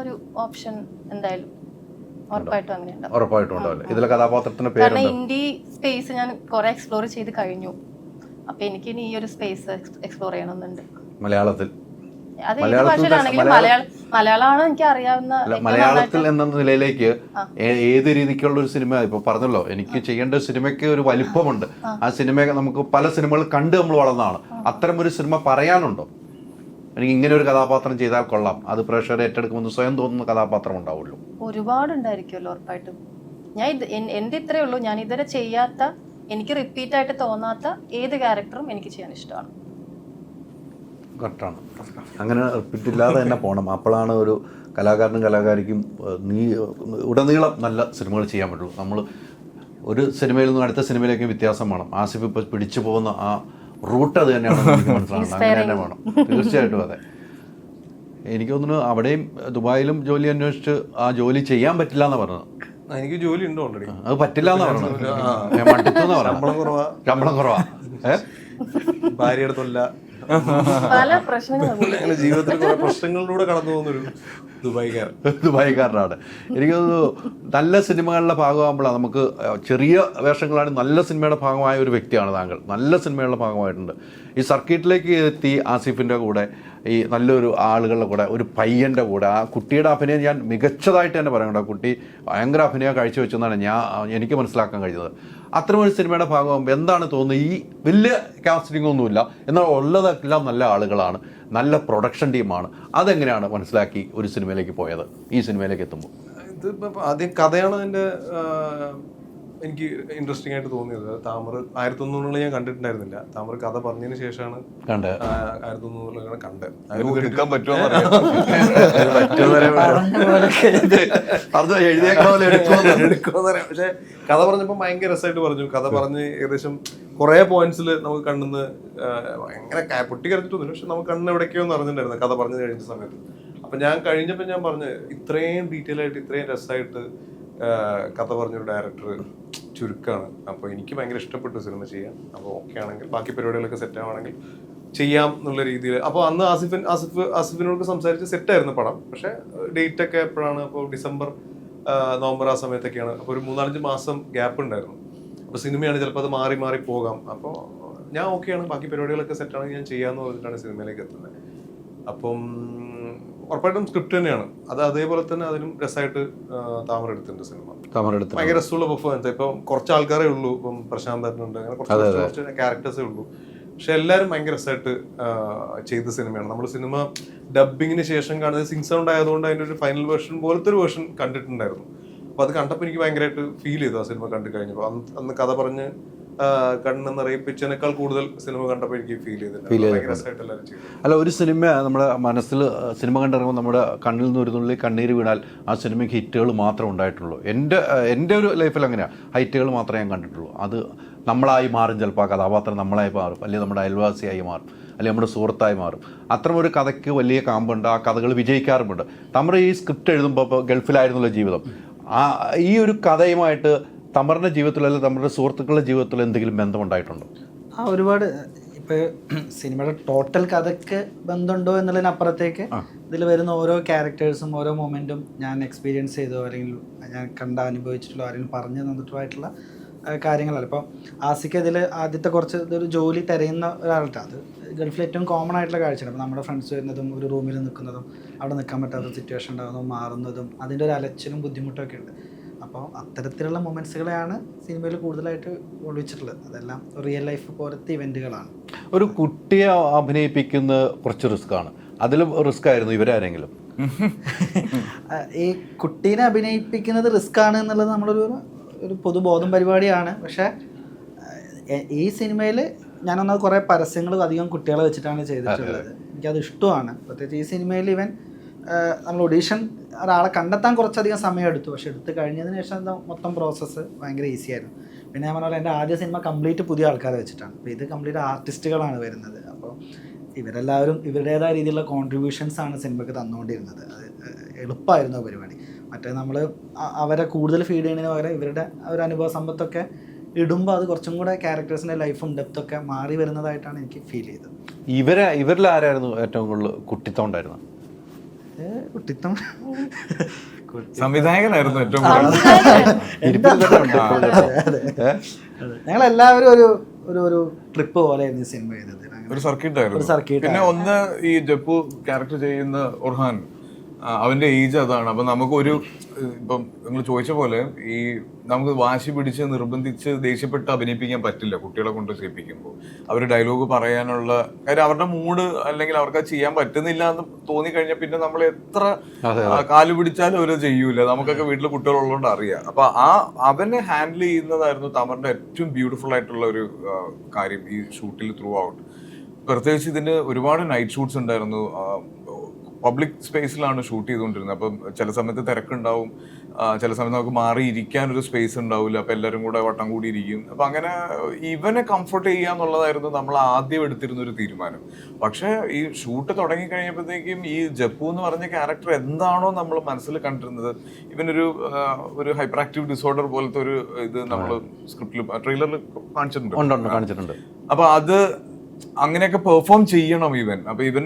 ഒരു ഓപ്ഷൻ എന്തായാലും ഉറപ്പായിട്ടും ഉണ്ടാവില്ല. ഇതിലെ കഥാപാത്രത്തിന്റെ പേര് ഇന്ത്യ സ്പേസ് ഞാൻ കുറെ എക്സ്പ്ലോർ ചെയ്ത് കഴിഞ്ഞു. അപ്പൊ എനിക്ക് ഇനി ഈ ഒരു സ്പേസ് എക്സ്പ്ലോർ ചെയ്യണമെന്നുണ്ട്. മലയാളത്തിൽ അത് ഏത് മലയാളത്തിൽ ഭാഷയിലാണെങ്കിലും മലയാളമാണ് എനിക്ക് അറിയാവുന്ന അല്ല, ഏറ്റവും മലയാളത്തിൽ നന്നായിട്ട്. എന്ന നിലയിലേക്ക് ഏത് രീതിക്കുള്ള ഒരു സിനിമ ഇപ്പൊ പറഞ്ഞല്ലോ, എനിക്ക് ചെയ്യേണ്ട ഒരു സിനിമയ്ക്ക് ഒരു വലിപ്പമുണ്ട്. ആ സിനിമ നമുക്ക് പല സിനിമകൾ കണ്ട് നമ്മൾ വളർന്നതാണ്. അത്തരം ഒരു സിനിമ പറയാനുണ്ടോ? എനിക്ക് ഇങ്ങനെ ഒരു കഥാപാത്രം ചെയ്താൽ കൊള്ളാം, അത് പ്രേക്ഷകരെ ഏറ്റെടുക്കുമെന്ന് സ്വയം തോന്നുന്ന കഥാപാത്രം ഉണ്ടാവുമല്ലോ. ഒരുപാടുണ്ടായിരിക്കുമല്ലോ ഉറപ്പായിട്ടും. ഞാൻ എൻ്റെ ഇത്രയേ ഉള്ളൂ, ഞാൻ ഇതുവരെ ചെയ്യാത്ത, എനിക്ക് റിപ്പീറ്റ് ആയിട്ട് തോന്നാത്ത ഏത് ക്യാരക്ടറും എനിക്ക് ചെയ്യാൻ ഇഷ്ടമാണ്. കറക്റ്റാണ്. അങ്ങനെ റിപ്പീറ്റില്ലാതെ തന്നെ പോകണം. അപ്പോഴാണ് ഒരു കലാകാരനും കലാകാരിക്കും ഉടനീളം നല്ല സിനിമകൾ ചെയ്യാൻ പറ്റുള്ളൂ. നമ്മൾ ഒരു സിനിമയിൽ നിന്ന് അടുത്ത സിനിമയിലേക്ക് വ്യത്യാസം വേണം. ആസിഫ് ഇപ്പോൾ പിടിച്ചു പോകുന്ന ആ റൂട്ട് അത് തന്നെയാണ് എനിക്ക് മനസ്സിലാകുന്നത്. അങ്ങനെ തന്നെ വേണം, തീർച്ചയായിട്ടും. അതെ, എനിക്ക് തോന്നുന്നു അവിടെയും ദുബായിലും ജോലി അന്വേഷിച്ച് ആ ജോലി ചെയ്യാൻ പറ്റില്ല എന്നാണ് പറഞ്ഞത്. എനിക്ക് ജോലി ഉണ്ട് ഓൾറെഡി. അത് പറ്റില്ല എന്നാ പറഞ്ഞത്. മടുത്തെന്ന് പറഞ്ഞത്. ശമ്പളം കുറവാ, ഭാര്യയുടെ തൊല്ല, പല പ്രശ്നങ്ങളും അങ്ങനെ ജീവിതത്തിൽ കുറെ പ്രശ്നങ്ങളിലൂടെ കടന്നു പോകുന്നൊരു ദുബായിക്കാരനാണ്. എനിക്ക് തോന്നുന്നു നല്ല സിനിമകളുടെ ഭാഗമാകുമ്പോഴാണ് നമുക്ക് ചെറിയ വേഷങ്ങളാണ് നല്ല സിനിമയുടെ ഭാഗമായ ഒരു വ്യക്തിയാണ് താങ്കൾ. നല്ല സിനിമകളുടെ ഭാഗമായിട്ടുണ്ട്. ഈ സർക്കിട്ടിലേക്ക് എത്തി ആസിഫിൻ്റെ കൂടെ, ഈ നല്ലൊരു ആളുകളുടെ കൂടെ, ഒരു പയ്യൻ്റെ കൂടെ, ആ കുട്ടിയുടെ അഭിനയം ഞാൻ മികച്ചതായിട്ട് തന്നെ പറയണ്ട. കുട്ടി ഭയങ്കര അഭിനയം കാഴ്ചവെച്ചെന്നാണ് എനിക്ക് മനസ്സിലാക്കാൻ കഴിഞ്ഞത്. അത്തരമൊരു സിനിമയുടെ ഭാഗമാകുമ്പോൾ എന്താണ് തോന്നുന്നത്? ഈ വലിയ കാസ്റ്റിംഗ് ഒന്നുമില്ല, എന്നാൽ ഉള്ളതെല്ലാം നല്ല ആളുകളാണ്, നല്ല പ്രൊഡക്ഷൻ ടീമാണ്. അതെങ്ങനെയാണ് മനസ്സിലാക്കി ഒരു സിനിമയിലേക്ക് പോയത്, ഈ സിനിമയിലേക്ക് എത്തുമ്പോൾ? ഇത് ആദ്യം കഥയാണ് അതിൻ്റെ എനിക്ക് ഇൻട്രസ്റ്റിംഗ് ആയിട്ട് തോന്നിയത്. താമര 1900 ഞാൻ കണ്ടിട്ടുണ്ടായിരുന്നില്ല. താമര കഥ പറഞ്ഞതിന് ശേഷമാണ് 1900 കണ്ടത്. എടുക്കാൻ പറ്റുമോ? പക്ഷെ കഥ പറഞ്ഞപ്പോൾ ഭയങ്കര രസമായിട്ട് പറഞ്ഞു. കഥ പറഞ്ഞ് ഏകദേശം കുറെ പോയിന്റ്സിൽ നമുക്ക് കണ്ണിന്ന് ഭയങ്കര പൊട്ടിക്കരച്ചിട്ടൊന്നുമില്ല, പക്ഷെ നമുക്ക് കണ്ണിന് എവിടേക്കോ എന്ന് അറിഞ്ഞിട്ടുണ്ടായിരുന്നു കഥ പറഞ്ഞു കഴിഞ്ഞ സമയത്ത്. അപ്പൊ ഞാൻ കഴിഞ്ഞപ്പോൾ ഞാൻ പറഞ്ഞു, ഇത്രയും ഡീറ്റെയിൽ ആയിട്ട് ഇത്രയും രസമായിട്ട് കഥ പറഞ്ഞൊരു ഡയറക്ടർ ചുരുക്കമാണ്. അപ്പോൾ എനിക്ക് ഭയങ്കര ഇഷ്ടപ്പെട്ടു സിനിമ ചെയ്യാൻ. അപ്പോൾ ഓക്കെ ആണെങ്കിൽ ബാക്കി പരിപാടികളൊക്കെ സെറ്റ് ആവുകയാണെങ്കിൽ ചെയ്യാം എന്നുള്ള രീതിയിൽ. അപ്പോൾ അന്ന് ആസിഫിനോട് സംസാരിച്ച് സെറ്റായിരുന്നു പടം. പക്ഷേ ഡേറ്റ് ഒക്കെ എപ്പോഴാണ്? അപ്പോൾ ഡിസംബർ നവംബർ ആ സമയത്തൊക്കെയാണ്. അപ്പോൾ ഒരു 3-4 മാസം ഗ്യാപ്പ് ഉണ്ടായിരുന്നു. അപ്പോൾ സിനിമയാണ്, ചിലപ്പോൾ അത് മാറി മാറി പോകാം. അപ്പോൾ ഞാൻ ഓക്കെയാണ്, ബാക്കി പരിപാടികളൊക്കെ സെറ്റാണെങ്കിൽ ഞാൻ ചെയ്യാമെന്ന് പറഞ്ഞിട്ടാണ് സിനിമയിലേക്ക് എത്തുന്നത്. അപ്പം ഉറപ്പായിട്ടും സ്ക്രിപ്റ്റ് തന്നെയാണ് അത്. അതേപോലെ തന്നെ അതിനും രസമായിട്ട് താമര എടുത്തിട്ടുണ്ട് സിനിമ. ഭയങ്കര രസമുള്ള പെർഫോമൻസ്. ഇപ്പം കുറച്ച് ആൾക്കാരേ ഉള്ളൂ. ഇപ്പം പ്രശാന്ത് ഉണ്ട്, അങ്ങനെ കുറച്ച് ക്യാരക്ടേഴ്സേ ഉള്ളൂ. പക്ഷെ എല്ലാവരും ഭയങ്കര രസമായിട്ട് ചെയ്ത സിനിമയാണ്. നമ്മൾ സിനിമ ഡബിങ്ങിന് ശേഷം കാണുന്നത് സിംഗ് സൗണ്ട് ആയതുകൊണ്ട് അതിൻ്റെ ഒരു ഫൈനൽ വേർഷൻ പോലത്തെ ഒരു വേർഷൻ കണ്ടിട്ടുണ്ടായിരുന്നു. അപ്പോൾ അത് കണ്ടപ്പോൾ എനിക്ക് ഭയങ്കരമായിട്ട് ഫീൽ ചെയ്തു ആ സിനിമ കണ്ടു കഴിഞ്ഞപ്പോൾ. അന്ന് കഥ പറഞ്ഞ് കണ്ണെന്നറിയിപ്പിച്ചതിനേക്കാൾ കൂടുതൽ സിനിമ കണ്ടപ്പോൾ എനിക്ക് ഫീൽ ചെയ്തിട്ടുണ്ട്. അല്ല, ഒരു സിനിമ നമ്മുടെ മനസ്സിൽ സിനിമ കണ്ടിറങ്ങുമ്പോൾ നമ്മുടെ കണ്ണിൽ നിന്ന് ഒരു തുള്ളി കണ്ണീര് വീണാൽ ആ സിനിമയ്ക്ക് ഹിറ്റുകൾ മാത്രമേ ഉണ്ടായിട്ടുള്ളൂ. എൻ്റെ ഒരു ലൈഫിൽ അങ്ങനെയാണ്, ഹൈറ്റുകൾ മാത്രമേ ഞാൻ കണ്ടിട്ടുള്ളൂ. അത് നമ്മളായി മാറും, ചിലപ്പോൾ ആ കഥാപാത്രം നമ്മളായി മാറും, അല്ലെങ്കിൽ നമ്മുടെ അയൽവാസിയായി മാറും, അല്ലെങ്കിൽ നമ്മുടെ സുഹൃത്തായി മാറും. അത്തരം ഒരു കഥയ്ക്ക് വലിയ കാമ്പുണ്ട്, ആ കഥകൾ വിജയിക്കാറുമുണ്ട്. നമ്മുടെ ഈ സ്ക്രിപ്റ്റ് എഴുതുമ്പോൾ ഇപ്പോൾ ഗൾഫിലായിരുന്നുള്ള ജീവിതം, ഈ ഒരു കഥയുമായിട്ട് തമറിൻ്റെ ജീവിതത്തിൽ അല്ലെങ്കിൽ നമ്മുടെ സുഹൃത്തുക്കളുടെ ജീവിതത്തിൽ എന്തെങ്കിലും ബന്ധമുണ്ടായിട്ടുണ്ടോ? ഒരുപാട്. ഇപ്പോൾ സിനിമയുടെ ടോട്ടൽ കഥയ്ക്ക് ബന്ധമുണ്ടോ എന്നുള്ളതിനപ്പുറത്തേക്ക് ഇതിൽ വരുന്ന ഓരോ ക്യാരക്ടേഴ്സും ഓരോ മൊമെൻറ്റും ഞാൻ എക്സ്പീരിയൻസ് ചെയ്തോ അല്ലെങ്കിൽ ഞാൻ അനുഭവിച്ചിട്ടുള്ള ആരെങ്കിലും പറഞ്ഞു തന്നിട്ടുമായിട്ടുള്ള കാര്യങ്ങളല്ല. ഇപ്പോൾ ആസിക്ക് ഇതിൽ ആദ്യത്തെ കുറച്ച് ഇതൊരു ജോലി തിരയുന്ന ഒരാളുടെ, അത് ഗൾഫിൽ ഏറ്റവും കോമൺ ആയിട്ടുള്ള കാഴ്ചയാണ്. അപ്പോൾ നമ്മുടെ ഫ്രണ്ട്സ് വരുന്നതും ഒരു റൂമിൽ നിൽക്കുന്നതും അവിടെ നിൽക്കാൻ പറ്റാത്ത സിറ്റുവേഷൻ ഉണ്ടാകുന്നതും മാറുന്നതും അതിൻ്റെ ഒരു അലച്ചിലും ബുദ്ധിമുട്ടൊക്കെ ഉണ്ട്. അപ്പോൾ അത്തരത്തിലുള്ള മൊമെൻറ്റ്സുകളെയാണ് സിനിമയിൽ കൂടുതലായിട്ട് ഒളിച്ചിട്ടുള്ളത്. അതെല്ലാം റിയൽ ലൈഫ് പോലത്തെ ഇവൻറ്റുകളാണ്. ഒരു കുട്ടിയെ അഭിനയിപ്പിക്കുന്ന കുറച്ച് റിസ്ക്കാണ്. അതിലും റിസ്ക് ആയിരുന്നു ഇവരാരെങ്കിലും? ഈ കുട്ടീനെ അഭിനയിപ്പിക്കുന്നത് റിസ്ക്കാണ് എന്നുള്ളത് നമ്മളൊരു പൊതുബോധം പരിപാടിയാണ്. പക്ഷേ ഈ സിനിമയിൽ ഞാനൊന്നത് കുറേ പരസ്യങ്ങൾ അധികം കുട്ടികളെ വെച്ചിട്ടാണ് ചെയ്തിട്ടുള്ളത്. എനിക്കത് ഇഷ്ടമാണ്. പ്രത്യേകിച്ച് ഈ സിനിമയിൽ ഇവൻ നമ്മൾ ഒഡീഷൻ ഒരാളെ കണ്ടെത്താൻ കുറച്ചധികം സമയം എടുത്തു. പക്ഷെ എടുത്ത് കഴിഞ്ഞതിന് ശേഷം മൊത്തം പ്രോസസ്സ് ഭയങ്കര ഈസി ആയിരുന്നു. പിന്നെ ഞാൻ പറഞ്ഞ പോലെ എൻ്റെ ആദ്യ സിനിമ കംപ്ലീറ്റ് പുതിയ ആൾക്കാരെ വെച്ചിട്ടാണ്. അപ്പോൾ ഇത് കംപ്ലീറ്റ് ആർട്ടിസ്റ്റുകളാണ് വരുന്നത്. അപ്പോൾ ഇവരെല്ലാവരും ഇവരുടേതായ രീതിയിലുള്ള കോൺട്രിബ്യൂഷൻസാണ് സിനിമയ്ക്ക് തന്നുകൊണ്ടിരുന്നത്. അത് എളുപ്പമായിരുന്നു ആ പരിപാടി. മറ്റേ നമ്മൾ അവരെ കൂടുതൽ ഫീഡ് ചെയ്യുന്നതിന് പകരം ഇവരുടെ ഒരു അനുഭവ സമ്പത്തൊക്കെ ഇടുമ്പോൾ അത് കുറച്ചും കൂടെ ക്യാരക്ടേഴ്സിൻ്റെ ലൈഫും ഡെപ്തൊക്കെ മാറി വരുന്നതായിട്ടാണ് എനിക്ക് ഫീൽ ചെയ്തത്. ഇവരിൽ ആരായിരുന്നു ഏറ്റവും കൂടുതൽ കുട്ടിത്തം ഉണ്ടായിരുന്നത്? സംവിധായകനായിരുന്നു ഏറ്റവും ഞങ്ങൾ എല്ലാവരും ഒരു ട്രിപ്പ് പോലെയായിരുന്നു ഈ സിനിമ ചെയ്തത്. ഒരു സർക്കിട്ട് ആയിരുന്നു. പിന്നെ ഒന്ന് ഈ ജപ്പു ക്യാരക്ടർ ചെയ്യുന്ന ഒർഹാൻ, അവന്റെ ഏജ് അതാണ്. അപ്പൊ നമുക്കൊരു ഇപ്പം നിങ്ങൾ ചോദിച്ച പോലെ ഈ നമുക്ക് വാശി പിടിച്ച് നിർബന്ധിച്ച് ദേഷ്യപ്പെട്ട് അഭിനയിപ്പിക്കാൻ പറ്റില്ല കുട്ടികളെ കൊണ്ട് ചെയ്യിപ്പിക്കുമ്പോൾ. അവർ ഡയലോഗ് പറയാനുള്ള കാര്യം അവരുടെ മൂഡ് അല്ലെങ്കിൽ അവർക്ക് അത് ചെയ്യാൻ പറ്റുന്നില്ല എന്ന് തോന്നിക്കഴിഞ്ഞാൽ പിന്നെ നമ്മൾ എത്ര കാല് പിടിച്ചാലും അവർ ചെയ്യൂല. നമുക്കൊക്കെ വീട്ടിൽ കുട്ടികളുള്ളതുകൊണ്ട് അറിയാം. അപ്പൊ അവനെ ഹാൻഡിൽ ചെയ്യുന്നതായിരുന്നു തമറിന്റെ ഏറ്റവും ബ്യൂട്ടിഫുൾ ആയിട്ടുള്ള ഒരു കാര്യം ഈ ഷൂട്ടിൽ ത്രൂ ഔട്ട്. പ്രത്യേകിച്ച് ഇതിന് ഒരുപാട് നൈറ്റ് ഷൂട്ട്സ് ഉണ്ടായിരുന്നു. പബ്ലിക് സ്പേസിലാണ് ഷൂട്ട് ചെയ്തുകൊണ്ടിരുന്നത്. അപ്പം ചില സമയത്ത് തിരക്കുണ്ടാവും, ചില സമയത്ത് നമുക്ക് മാറിയിരിക്കാൻ ഒരു സ്പേസ് ഉണ്ടാവില്ല. അപ്പം എല്ലാവരും കൂടെ വട്ടം കൂടി ഇരിക്കും. അപ്പം അങ്ങനെ ഇവനെ കംഫർട്ട് ചെയ്യുക എന്നുള്ളതായിരുന്നു നമ്മൾ ആദ്യം എടുത്തിരുന്ന ഒരു തീരുമാനം. പക്ഷേ ഈ ഷൂട്ട് തുടങ്ങി കഴിഞ്ഞപ്പോഴത്തേക്കും ഈ ജപ്പു എന്ന് പറഞ്ഞ ക്യാരക്ടർ എന്താണോ നമ്മൾ മനസ്സിൽ കണ്ടിരുന്നത്, ഇവനൊരു ഹൈപ്പർ ആക്റ്റീവ് ഡിസോർഡർ പോലത്തെ ഒരു ഇത് നമ്മൾ സ്ക്രിപ്റ്റിൽ ട്രെയിലറിൽ കാണിച്ചിട്ടുണ്ട്. അപ്പൊ അത് അങ്ങനെയൊക്കെ പെർഫോം ചെയ്യണം ഇവൻ. അപ്പൊ ഇവൻ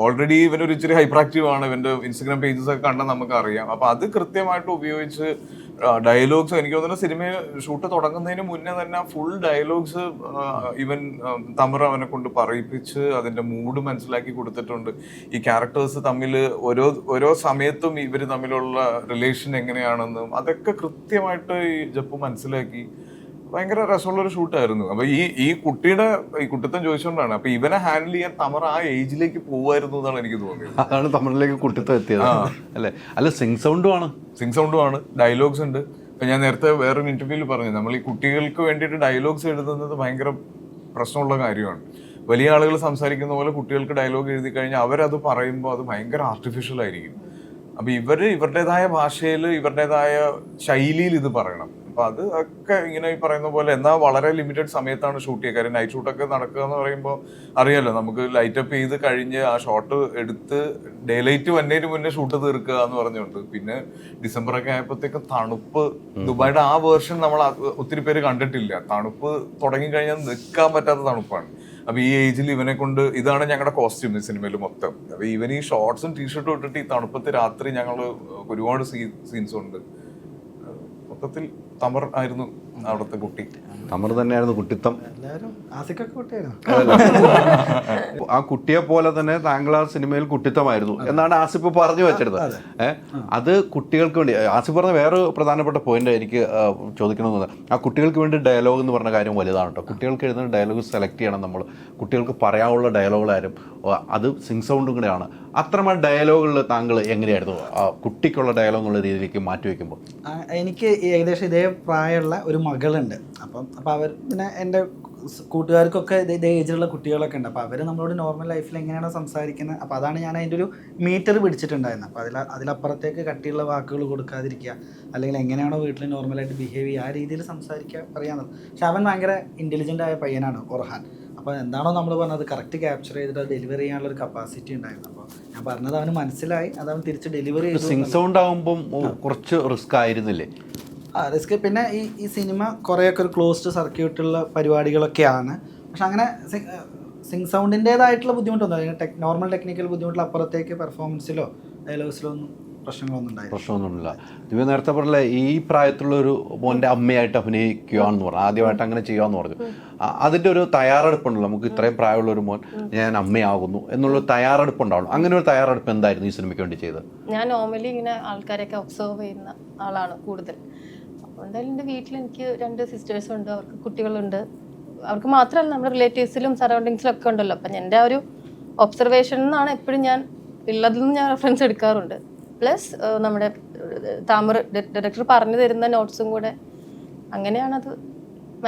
ഓൾറെഡി ഇവനൊരു ഇച്ചിരി ഹൈപ്പർ ആക്റ്റീവ് ആണ്. ഇവന്റെ ഇൻസ്റ്റഗ്രാം പേജസ് ഒക്കെ കണ്ടാൽ നമുക്ക് അറിയാം. അപ്പൊ അത് കൃത്യമായിട്ട് ഉപയോഗിച്ച് ഡയലോഗ്സ്, എനിക്ക് തോന്നുന്നു സിനിമ ഷൂട്ട് തുടങ്ങുന്നതിന് മുന്നേ തന്നെ ഫുൾ ഡയലോഗ്സ് ഇവൻ തമർ അവനെ കൊണ്ട് പറയിപ്പിച്ച് അതിന്റെ മൂഡ് മനസ്സിലാക്കി കൊടുത്തിട്ടുണ്ട്. ഈ ക്യാരക്ടേഴ്സ് തമ്മിൽ ഓരോ സമയത്തും ഇവർ തമ്മിലുള്ള റിലേഷൻ എങ്ങനെയാണെന്നും അതൊക്കെ കൃത്യമായിട്ട് ഈ ജപ്പു മനസ്സിലാക്കി. ഭയങ്കര രസമുള്ളൊരു ഷൂട്ടായിരുന്നു. അപ്പൊ ഈ കുട്ടിത്തം ചോദിച്ചുകൊണ്ടാണ്. അപ്പൊ ഇവനെ ഹാൻഡിൽ ചെയ്യാൻ തമർ ആ ഏജിലേക്ക് പോവായിരുന്നു എന്നാണ് എനിക്ക് തോന്നിയത്. അതാണ് തമറിലേക്ക് കുട്ടിത്തം എത്തിയത് അല്ലേ? അല്ല, സിംഗ് സൗണ്ടും ആണ്, ഡയലോഗ്സ് ഉണ്ട്. ഇപ്പൊ ഞാൻ നേരത്തെ വേറൊരു ഇന്റർവ്യൂവിൽ പറഞ്ഞു, നമ്മൾ ഈ കുട്ടികൾക്ക് വേണ്ടിയിട്ട് ഡയലോഗ്സ് എഴുതുന്നത് ഭയങ്കര പ്രശ്നമുള്ള കാര്യമാണ്. വലിയ ആളുകൾ സംസാരിക്കുന്ന പോലെ കുട്ടികൾക്ക് ഡയലോഗ് എഴുതി കഴിഞ്ഞാൽ അവരത് പറയുമ്പോൾ അത് ഭയങ്കര ആർട്ടിഫിഷ്യൽ ആയിരിക്കും. അപ്പൊ ഇവരുടേതായ ഭാഷയിൽ ഇവരുടേതായ ശൈലിയിൽ ഇത് പറയണം. അപ്പൊ അത് ഒക്കെ ഇങ്ങനെ ഈ പറയുന്ന പോലെ എന്നാൽ വളരെ ലിമിറ്റഡ് സമയത്താണ് ഷൂട്ട് ചെയ്യുക. കാര്യം നൈറ്റ് ഷൂട്ടൊക്കെ നടക്കുക എന്ന് പറയുമ്പോൾ അറിയാലോ, നമുക്ക് ലൈറ്റ് അപ്പ് ചെയ്ത് കഴിഞ്ഞ് ആ ഷോട്ട് എടുത്ത് ഡേ ലൈറ്റ് വന്നതിന് മുന്നേ ഷൂട്ട് തീർക്കുക എന്ന് പറഞ്ഞുകൊണ്ട്. പിന്നെ ഡിസംബറൊക്കെ ആയപ്പോഴത്തേക്കും തണുപ്പ്, ദുബായിയുടെ ആ വേർഷൻ നമ്മൾ ഒത്തിരി പേര് കണ്ടിട്ടില്ല. തണുപ്പ് തുടങ്ങിക്കഴിഞ്ഞാൽ നിൽക്കാൻ പറ്റാത്ത തണുപ്പാണ്. അപ്പൊ ഈ ഏജിൽ ഇവനെ കൊണ്ട്, ഇതാണ് ഞങ്ങളുടെ കോസ്റ്റ്യൂം ഈ സിനിമയിൽ മൊത്തം. അപ്പൊ ഇവൻ ഈ ഷോർട്സും ടീഷർട്ടും ഇട്ടിട്ട് ഈ തണുപ്പത്ത് രാത്രി ഞങ്ങൾ ഒരുപാട് സീൻസ് ഉണ്ട്. മൊത്തത്തിൽ തമർ ആയിരുന്നു അവിടുത്തെ കുട്ടി. തമർ തന്നെയായിരുന്നു കുട്ടിത്തം. കുട്ടിയായിരുന്നു. ആ കുട്ടിയെ പോലെ തന്നെ താങ്കൾ ആ സിനിമയിൽ കുട്ടിത്തമായിരുന്നു എന്നാണ് ആസിഫ് പറഞ്ഞു വെച്ചിരുന്നത്. അത് കുട്ടികൾക്ക് വേണ്ടി ആസിഫ് പറഞ്ഞ വേറെ പ്രധാനപ്പെട്ട പോയിന്റ് എനിക്ക് ചോദിക്കണമെന്ന്, ആ കുട്ടികൾക്ക് വേണ്ടി ഡയലോഗ് എന്ന് പറഞ്ഞ കാര്യം വലുതാണ് കേട്ടോ. കുട്ടികൾക്ക് എഴുതുന്ന ഡയലോഗ് സെലക്ട് ചെയ്യണം നമ്മൾ. കുട്ടികൾക്ക് പറയാനുള്ള ഡയലോഗുകളാരും അത് സിംഗ് സൗണ്ടും കൂടെയാണ്. അത്രമാ ഡയലോഗുകളിൽ താങ്കൾ എങ്ങനെയായിരുന്നു കുട്ടിക്കുള്ള ഡയലോഗ് എന്നുള്ള രീതിയിലേക്ക് മാറ്റി വയ്ക്കുമ്പോൾ? എനിക്ക് ഏകദേശം ഇതേ പ്രായമുള്ള ഒരു മകളുണ്ട്. അപ്പോൾ അവർ പിന്നെ എൻ്റെ കൂട്ടുകാർക്കൊക്കെ ഇതേ ഏജിലുള്ള കുട്ടികളൊക്കെ ഉണ്ട്. അപ്പോൾ അവർ നമ്മളോട് നോർമൽ ലൈഫിൽ എങ്ങനെയാണോ സംസാരിക്കുന്നത്, അപ്പോൾ അതാണ് ഞാൻ അതിൻ്റെ ഒരു മീറ്റർ പിടിച്ചിട്ടുണ്ടായിരുന്നത്. അപ്പോൾ അതിലപ്പുറത്തേക്ക് കട്ടിയുള്ള വാക്കുകൾ കൊടുക്കാതിരിക്കുക, അല്ലെങ്കിൽ എങ്ങനെയാണോ വീട്ടിൽ നോർമലായിട്ട് ബിഹേവ് ചെയ്യുക ആ രീതിയിൽ സംസാരിക്കുക പറയാമെന്നത്. പക്ഷെ അവൻ ഭയങ്കര ഇൻ്റലിജൻ്റ് ആയ പയ്യനാണ് ഒർഹാൻ. അപ്പോൾ എന്താണോ നമ്മൾ പറഞ്ഞത് കറക്റ്റ് ക്യാപ്ചർ ചെയ്തിട്ട് ഡെലിവറി ചെയ്യാനുള്ള ഒരു കപ്പാസിറ്റി ഉണ്ടായിരുന്നു. അപ്പോൾ ഞാൻ പറഞ്ഞത് അവന് മനസ്സിലായി, അത് അവൻ തിരിച്ച് ഡെലിവറി ചെയ്തു. സിംഗ് സൗണ്ട് ആകുമ്പം കുറച്ച് റിസ്ക് ആയിരുന്നില്ലേ? റിസ്ക്. പിന്നെ ഈ സിനിമ കുറേയൊക്കെ ഒരു ക്ലോസ്ഡ് സർക്യൂട്ടുള്ള പരിപാടികളൊക്കെയാണ്. പക്ഷെ അങ്ങനെ സിംഗ് സൗണ്ടിൻ്റേതായിട്ടുള്ള ബുദ്ധിമുട്ടൊന്നും അല്ലെങ്കിൽ നോർമൽ ടെക്നിക്കൽ ബുദ്ധിമുട്ടുള്ള അപ്പുറത്തേക്ക് പെർഫോമൻസിലോ ഡയലോഗ്സിലോ ഒന്നും പ്രശ്നമൊന്നുമില്ല. ദിവ്യ നേരത്തെ പറഞ്ഞ ഈ പ്രായത്തിലുള്ള ഒരു മോൻ്റെ അമ്മയായിട്ട് അഭിനയിക്കുകയാണെന്ന് പറഞ്ഞു, ആദ്യമായിട്ട് അങ്ങനെ ചെയ്യാമെന്ന് പറഞ്ഞു. അതിൻ്റെ ഒരു തയ്യാറെടുപ്പുണ്ടല്ലോ, നമുക്ക് ഇത്രയും പ്രായമുള്ള ഒരു മോൻ ഞാൻ അമ്മയാകുന്നു എന്നുള്ളൊരു തയ്യാറെടുപ്പുണ്ടാവണം. അങ്ങനെ ഒരു തയ്യാറെടുപ്പ് എന്തായിരുന്നു ഈ സിനിമയ്ക്ക് വേണ്ടി ചെയ്തത്? ഞാൻ നോർമലി ഇങ്ങനെ ആൾക്കാരെയൊക്കെ ഒബ്സർവ് ചെയ്യുന്ന ആളാണ് കൂടുതൽ. അപ്പോൾ എന്തായാലും എൻ്റെ വീട്ടിൽ എനിക്ക് 2 സിസ്റ്റേഴ്സും ഉണ്ട്, അവർക്ക് കുട്ടികളുണ്ട്. അവർക്ക് മാത്രമല്ല നമ്മുടെ റിലേറ്റീവ്സിലും സറൗണ്ടിങ്സിലും ഒക്കെ ഉണ്ടല്ലോ. അപ്പം എൻ്റെ ആ ഒരു ഒബ്സർവേഷൻ എന്നാണ് എപ്പോഴും ഞാൻ ഉള്ളതിൽ നിന്ന് ഞാൻ റെഫറൻസ് എടുക്കാറുണ്ട്. പ്ലസ് നമ്മുടെ താമർ ഡയറക്ടർ പറഞ്ഞു തരുന്ന നോട്ട്സും കൂടെ, അങ്ങനെയാണത്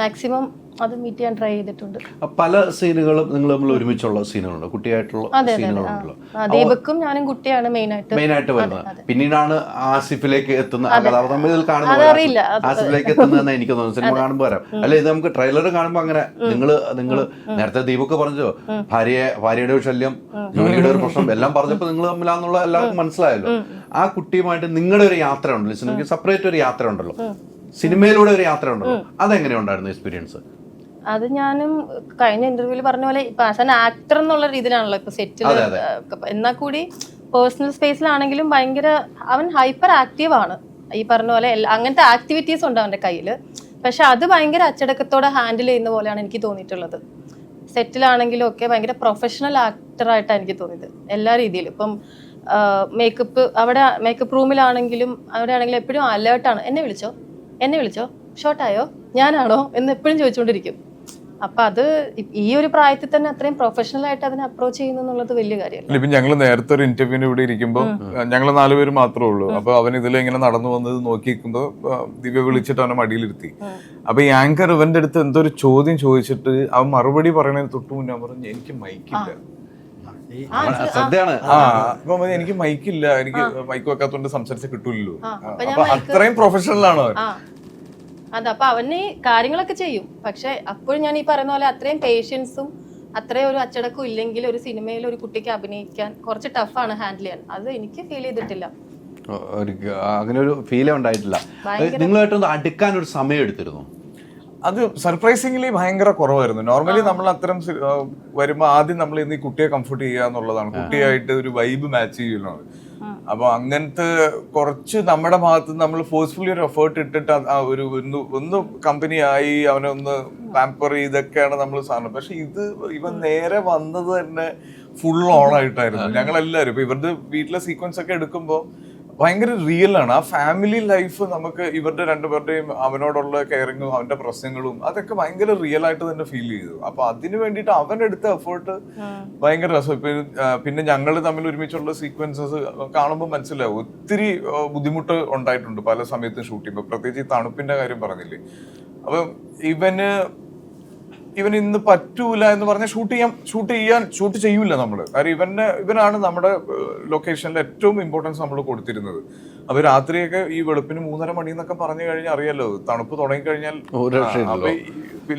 മാക്സിമം അത് മീറ്റ് ചെയ്യാൻ ട്രൈ ചെയ്തിട്ടുണ്ട്. പല സീനുകളും നിങ്ങൾ തമ്മിൽ ഒരുമിച്ചുള്ള സീനുകളുണ്ട്, കുട്ടിയായിട്ടുള്ള സീനുകളുണ്ടല്ലോ. ദീപക്കും ഞാനും കുട്ടിയാണ് മെയിനായിട്ട് വരുന്നത്. പിന്നീടാണ് ആസിഫിലേക്ക് എത്തുന്ന തമ്മിൽ കാണുന്നത്, ആസിഫിലേക്ക് എത്തുന്നതെന്ന് എനിക്ക് തോന്നുന്നു. സിനിമ കാണുമ്പോൾ വരാം അല്ലെ, ഇത് നമുക്ക് ട്രെയിലർ കാണുമ്പോൾ അങ്ങനെ നിങ്ങൾ നേരത്തെ ദീപക്ക് പറഞ്ഞോ ഭാര്യയുടെ ഒരു ശല്യം, ജോലിയുടെ ഒരു പ്രശ്നം എല്ലാം പറഞ്ഞപ്പോൾ നിങ്ങൾ തമ്മിലാന്നുള്ള എല്ലാവർക്കും മനസ്സിലായല്ലോ. ആ കുട്ടിയുമായിട്ട് നിങ്ങളുടെ ഒരു യാത്ര ഉണ്ടല്ലോ, സിനിമയ്ക്ക് സെപ്പറേറ്റ് ഒരു യാത്ര ഉണ്ടല്ലോ, സിനിമയിലൂടെ ഒരു യാത്ര ഉണ്ടല്ലോ, അതെങ്ങനെ ഉണ്ടായിരുന്നു എക്സ്പീരിയൻസ്? അത് ഞാനും കഴിഞ്ഞ ഇന്റർവ്യൂവിൽ പറഞ്ഞ പോലെ ഇപ്പൊ ആസ് ആൻ ആക്ടർ എന്നുള്ള രീതിയിലാണല്ലോ ഇപ്പൊ സെറ്റിൽ, എന്നാൽ കൂടി പേഴ്സണൽ സ്പേസിലാണെങ്കിലും ഭയങ്കര അവൻ ഹൈപ്പർ ആക്റ്റീവ് ആണ്. ഈ പറഞ്ഞ പോലെ അങ്ങനത്തെ ആക്ടിവിറ്റീസ് ഉണ്ട് അവന്റെ കയ്യിൽ. പക്ഷെ അത് ഭയങ്കര അച്ചടക്കത്തോടെ ഹാൻഡിൽ ചെയ്യുന്ന പോലെയാണ് എനിക്ക് തോന്നിയിട്ടുള്ളത്. സെറ്റിലാണെങ്കിലും ഒക്കെ ഭയങ്കര പ്രൊഫഷണൽ ആക്ടറായിട്ടാണ് എനിക്ക് തോന്നിയത് എല്ലാ രീതിയിലും. ഇപ്പം മേക്കപ്പ്, അവിടെ മേക്കപ്പ് റൂമിലാണെങ്കിലും അവിടെ ആണെങ്കിലും എപ്പോഴും അലേർട്ടാണ്. എന്നെ വിളിച്ചോ ഷോർട്ടായോ, ഞാനാണോ എന്ന് എപ്പോഴും ചോദിച്ചുകൊണ്ടിരിക്കും. അപ്പൊ അത് ഈ ഒരു പ്രായത്തിൽ തന്നെ അത്രയും പ്രൊഫഷണൽ ആയിട്ട് അതിനെ അപ്രോച്ച് ചെയ്യുന്നു എന്നുള്ളത് വലിയ കാര്യമല്ല. ഇപ്പൊ ഞങ്ങള് നേരത്തെ ഒരു ഇന്റർവ്യൂവിന് ഇവിടെ ഇരിക്കുമ്പോൾ ഞങ്ങൾ 4 പേര് മാത്രമേ ഉള്ളൂ. അപ്പൊ അവൻ ഇതിൽ ഇങ്ങനെ നടന്നു വന്നത് നോക്കി നിൽക്കുമ്പോ ദിവ്യ വിളിച്ചിട്ട് അവനെ മടിയിലിരുത്തി. അപ്പൊ ഈ ആങ്കർ ഇവന്റെ അടുത്ത് എന്തോ ഒരു ചോദ്യം ചോദിച്ചിട്ട് അവൻ മറുപടി പറയണതിന് തൊട്ട് മുന്നേ പറഞ്ഞു എനിക്ക് മൈക്കില്ല. ശ്രദ്ധയാണ്. അപ്പൊ എനിക്ക് മൈക്കില്ല, എനിക്ക് മൈക്ക് വെക്കാത്തോണ്ട് സംസാരിച്ച് കിട്ടൂല്ലോ. അപ്പൊ അത്രയും പ്രൊഫഷണൽ ആണ് അവൻ. അപ്പൊ അവന് കാര്യങ്ങളൊക്കെ ചെയ്യും. പക്ഷെ അപ്പോഴും ഞാൻ ഈ പറയുന്ന പോലെ അത്രയും പേഷ്യൻസും അത്രയും ഒരു അച്ചടക്കവും ഇല്ലെങ്കിൽ ഒരു സിനിമയിൽ ഒരു കുട്ടിക്ക് അഭിനയിക്കാൻ കുറച്ച് ടഫാണ് ഹാൻഡിൽ ചെയ്യാൻ. അത് എനിക്ക് ഫീൽ ചെയ്തിട്ടില്ല. അങ്ങനെ ഒരു ഫീലേ ഉണ്ടായിട്ടില്ല. നിങ്ങളായിട്ടൊന്ന് അടുക്കാൻ ഒരു സമയം എടുത്തിരുന്നു? അത് സർപ്രൈസിംഗ്ലി ഭയങ്കര കുറവായിരുന്നു. നോർമലി നമ്മൾ അത്തരം വരുമ്പോൾ ആദ്യം നമ്മൾ ഇന്ന് ഈ കുട്ടിയെ കംഫർട്ട് ചെയ്യുക എന്നുള്ളതാണ്, കുട്ടിയായിട്ട് ഒരു വൈബ് മാച്ച് ചെയ്യുന്നത്. അപ്പൊ അങ്ങനത്തെ കുറച്ച് നമ്മുടെ ഭാഗത്ത് നമ്മൾ ഫോഴ്സ്ഫുള്ളി ഒരു എഫേർട്ട് ഇട്ടിട്ട് ഒരു ഒന്ന് കമ്പനി ആയി അവനെ ഒന്ന് പാമ്പർ ചെയ്തൊക്കെയാണ് നമ്മൾ സാധനം. പക്ഷെ ഇവൻ നേരെ വന്നത് തന്നെ ഫുൾ ഓൺ ആയിട്ടായിരുന്നു. ഞങ്ങളെല്ലാവരും ഇപ്പൊ ഇവരുടെ വീട്ടിലെ സീക്വൻസ് ഒക്കെ എടുക്കുമ്പോൾ ഭയങ്കര റിയൽ ആണ്. ആ ഫാമിലി ലൈഫ് നമുക്ക് ഇവരുടെ രണ്ടുപേരുടെയും അവനോടുള്ള കെയറിങ്ങും അവന്റെ പ്രശ്നങ്ങളും അതൊക്കെ ഭയങ്കര റിയൽ ആയിട്ട് തന്നെ ഫീൽ ചെയ്തു. അപ്പൊ അതിന് വേണ്ടിയിട്ട് അവനെടുത്ത എഫേർട്ട് ഭയങ്കര രസം. പിന്നെ ഞങ്ങൾ തമ്മിൽ ഒരുമിച്ചുള്ള സീക്വൻസസ് കാണുമ്പോൾ മനസ്സിലാവും ഒത്തിരി ബുദ്ധിമുട്ട് ഉണ്ടായിട്ടുണ്ട് പല സമയത്തും ഷൂട്ട് ചെയ്യുമ്പോൾ. പ്രത്യേകിച്ച് ഈ തണുപ്പിന്റെ കാര്യം പറഞ്ഞില്ലേ. അപ്പൊ ഇവൻ ഇന്ന് പറ്റൂല എന്ന് പറഞ്ഞാൽ ഷൂട്ട് ചെയ്യൂല നമ്മള്. കാര്യം ഇവനാണ് നമ്മുടെ ലൊക്കേഷനിൽ ഏറ്റവും ഇമ്പോർട്ടൻസ് നമ്മൾ കൊടുത്തിരുന്നത്. അപ്പൊ രാത്രിയൊക്കെ ഈ വെളുപ്പിന് 3:30 മണി എന്നൊക്കെ പറഞ്ഞു കഴിഞ്ഞാൽ അറിയാലോ, തണുപ്പ് തുടങ്ങി കഴിഞ്ഞാൽ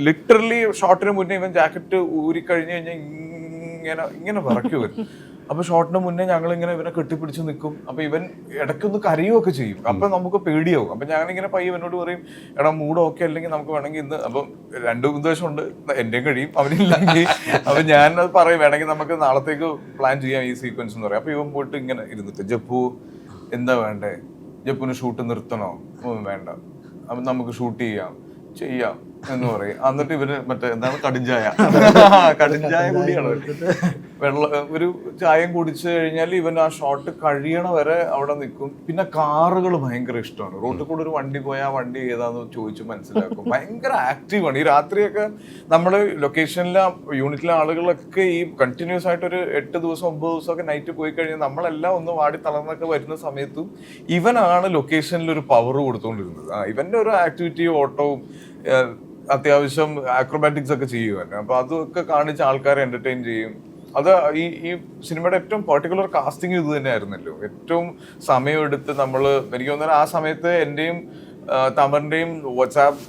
ലിറ്ററലി ഷോട്ടിന് മുന്നേ ഇവൻ ജാക്കറ്റ് ഊരിക്കഴിഞ്ഞു കഴിഞ്ഞാൽ ഇങ്ങനെ വിറയ്ക്കും. അപ്പൊ ഷോട്ടിന് മുന്നേ ഞങ്ങൾ ഇങ്ങനെ ഇവനെ കെട്ടിപ്പിടിച്ച് നിൽക്കും. അപ്പൊ ഇവൻ ഇടയ്ക്കൊന്ന് കരയുകയൊക്കെ ചെയ്യും. അപ്പൊ നമുക്ക് പേടിയാവും. അപ്പൊ ഞാനിങ്ങനെ പയ്യവനോട് പറയും, എടാ മൂഡ് ഓക്കെ അല്ലെങ്കിൽ നമുക്ക് വേണമെങ്കിൽ ഇന്ന്, അപ്പം 2 ഉദ്ദേശമുണ്ട്, എന്റെയും കഴിയും അവനില്ലെങ്കിൽ. അപ്പൊ ഞാൻ അത് പറയും, വേണമെങ്കിൽ നമുക്ക് നാളത്തേക്ക് പ്ലാൻ ചെയ്യാം ഈ സീക്വൻസ് എന്ന് പറയും. അപ്പൊ ഇവൻ പോയിട്ട് ഇങ്ങനെ ഇരുന്നിട്ട്, ജപ്പു എന്താ വേണ്ടേ, ജപ്പുന് ഷൂട്ട് നിർത്തണോ, വേണ്ട, അപ്പൊ നമുക്ക് ഷൂട്ട് ചെയ്യാം എന്ന് പറയും. എന്നിട്ട് ഇവര് മറ്റേ എന്താണ് കടിഞ്ചായ കൂടിയാണ് ഒരു ചായം കുടിച്ചു കഴിഞ്ഞാൽ ഇവൻ ആ ഷോട്ട് കഴിയണ വരെ അവിടെ നിൽക്കും. പിന്നെ കാറുകൾ ഭയങ്കര ഇഷ്ടമാണ്. റോഡിൽ കൂടെ ഒരു വണ്ടി പോയാൽ ആ വണ്ടി ഏതാന്ന് ചോദിച്ച് മനസ്സിലാക്കും. ഭയങ്കര ആക്റ്റീവാണ്. ഈ രാത്രിയൊക്കെ നമ്മള് ലൊക്കേഷനിലെ യൂണിറ്റിലെ ആളുകളൊക്കെ ഈ കണ്ടിന്യൂസ് ആയിട്ട് ഒരു 8 ദിവസം 9 ദിവസമൊക്കെ നൈറ്റ് പോയി കഴിഞ്ഞാൽ നമ്മളെല്ലാം ഒന്ന് വാടി തളർന്നൊക്കെ വരുന്ന സമയത്തും ഇവനാണ് ലൊക്കേഷനിൽ ഒരു പവർ കൊടുത്തുകൊണ്ടിരുന്നത്. ഇവന്റെ ഒരു ആക്ടിവിറ്റി, ഓട്ടവും അത്യാവശ്യം ആക്രോബാറ്റിക്സ് ഒക്കെ ചെയ്യുവാൻ. അപ്പൊ അതൊക്കെ കാണിച്ച് ആൾക്കാരെ എന്റർടൈൻ ചെയ്യും. അത് ഈ സിനിമയുടെ ഏറ്റവും പെർട്ടിക്കുലർ കാസ്റ്റിംഗ് ഇത് തന്നെയായിരുന്നല്ലോ. ഏറ്റവും സമയമെടുത്ത് എനിക്ക് തോന്നുന്നത് ആ സമയത്ത് എന്റെയും തമറിന്റെയും വാട്സാപ്പ്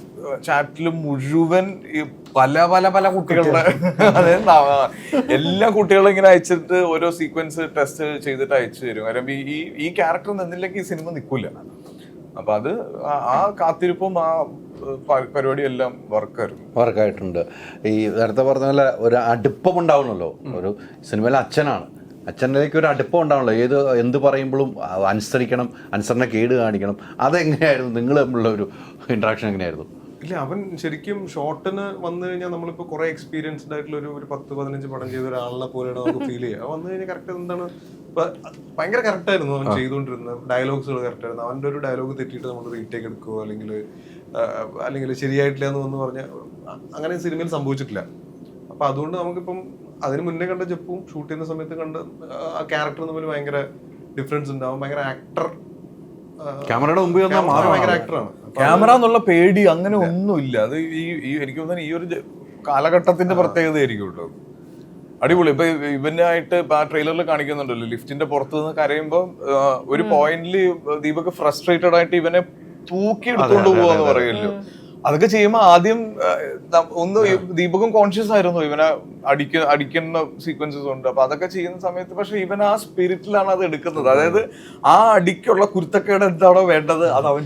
ചാറ്റിൽ മുഴുവൻ ഈ പല കുട്ടികളുടെ അതായത് എല്ലാ കുട്ടികളും ഇങ്ങനെ അയച്ചിട്ട് ഓരോ സീക്വൻസ് ടെസ്റ്റ് ചെയ്തിട്ട് അയച്ചു തരും. കാരണം ഈ ക്യാരക്ടർ നിന്നില്ലെങ്കിൽ ഈ സിനിമ നിൽക്കില്ല. അപ്പൊ അത് ആ കാത്തിരിപ്പും ആ പരിപാടിയെല്ലാം വർക്കായിട്ടുണ്ട്. ഈ നേരത്തെ പറഞ്ഞ പോലെ ഒരു അടുപ്പം ഉണ്ടാവണല്ലോ. ഒരു സിനിമയിലെ അച്ഛനിലേക്ക് ഒരു അടുപ്പം ഉണ്ടാവണല്ലോ. എന്ത് പറയുമ്പോഴും അനുസരിക്കണം, അനുസരണ കേട് കാണിക്കണം. അതെങ്ങനെയായിരുന്നു നിങ്ങൾ തമ്മിലുള്ള ഒരു ഇന്ററാക്ഷൻ എങ്ങനെയായിരുന്നു? ഇല്ല, അവൻ ശരിക്കും ഷോട്ടിന് വന്നു കഴിഞ്ഞാൽ നമ്മളിപ്പോ കുറെ എക്സ്പീരിയൻസ്ഡ് ആയിട്ടുള്ള ഒരു 10-15 പടം ചെയ്ത ഒരാളിനെ പോലെയാണ് നമുക്ക് ഫീൽ ചെയ്യുക. വന്നു കഴിഞ്ഞാൽ കറക്റ്റ് എന്താണ് ഭയങ്കര കറക്റ്റ് ആയിരുന്നു അവൻ ചെയ്തുകൊണ്ടിരുന്നത്. ഡയലോഗ്സുകൾ കറക്റ്റ് ആയിരുന്നു. അവന്റെ ഒരു ഡയലോഗ് തെറ്റിയിട്ട് നമ്മൾ റീടേക്ക് എടുക്കുകയോ അല്ലെങ്കിൽ ശരിയായിട്ടില്ല എന്ന് വന്ന് പറഞ്ഞാൽ അങ്ങനെ സിനിമയിൽ സംഭവിച്ചിട്ടില്ല. അപ്പൊ അതുകൊണ്ട് നമുക്കിപ്പം അതിന് മുന്നേ കണ്ട ജപ്പും ഷൂട്ട് ചെയ്യുന്ന സമയത്ത് കണ്ട ആ ക്യാരക്ടർ തമ്മിൽ ഭയങ്കര ഡിഫറൻസ് ഉണ്ടാവും. ഭയങ്കര ആക്ടർ, ക്യാമറയുടെ മുമ്പിൽ ഭയങ്കര ആക്ടറാണ്. ക്യാമറ എന്നുള്ള പേടി അങ്ങനെ ഒന്നുമില്ല. അത് എനിക്ക് തോന്നുന്നു ഈ ഒരു കാലഘട്ടത്തിന്റെ പ്രത്യേകതയായിരിക്കും കേട്ടോ. അടിപൊളി. ഇപ്പൊ ഇവനായിട്ട് ഇപ്പൊ ആ ട്രെയിലറിൽ കാണിക്കുന്നുണ്ടല്ലോ, ലിഫ്റ്റിന്റെ പുറത്ത് നിന്ന് കരയുമ്പോ ഒരു പോയിന്റിൽ ദീപക് ഫ്രസ്ട്രേറ്റഡ് ആയിട്ട് ഇവനെ തൂക്കി എടുത്തുകൊണ്ട് പോവാന്ന് പറയുമല്ലോ. അതൊക്കെ ചെയ്യുമ്പോ ആദ്യം ഒന്ന് ദീപകും കോൺഷ്യസ് ആയിരുന്നു ഇവനെ അടിക്കുന്ന സീക്വൻസസ് ഉണ്ട്. അപ്പൊ അതൊക്കെ ചെയ്യുന്ന സമയത്ത് പക്ഷെ ഇവൻ ആ സ്പിരിറ്റിലാണ് അത് എടുക്കുന്നത്. അതായത് ആ അടിക്കുള്ള കുരുത്തക്കേട് എന്താണോ വേണ്ടത് അത് അവൻ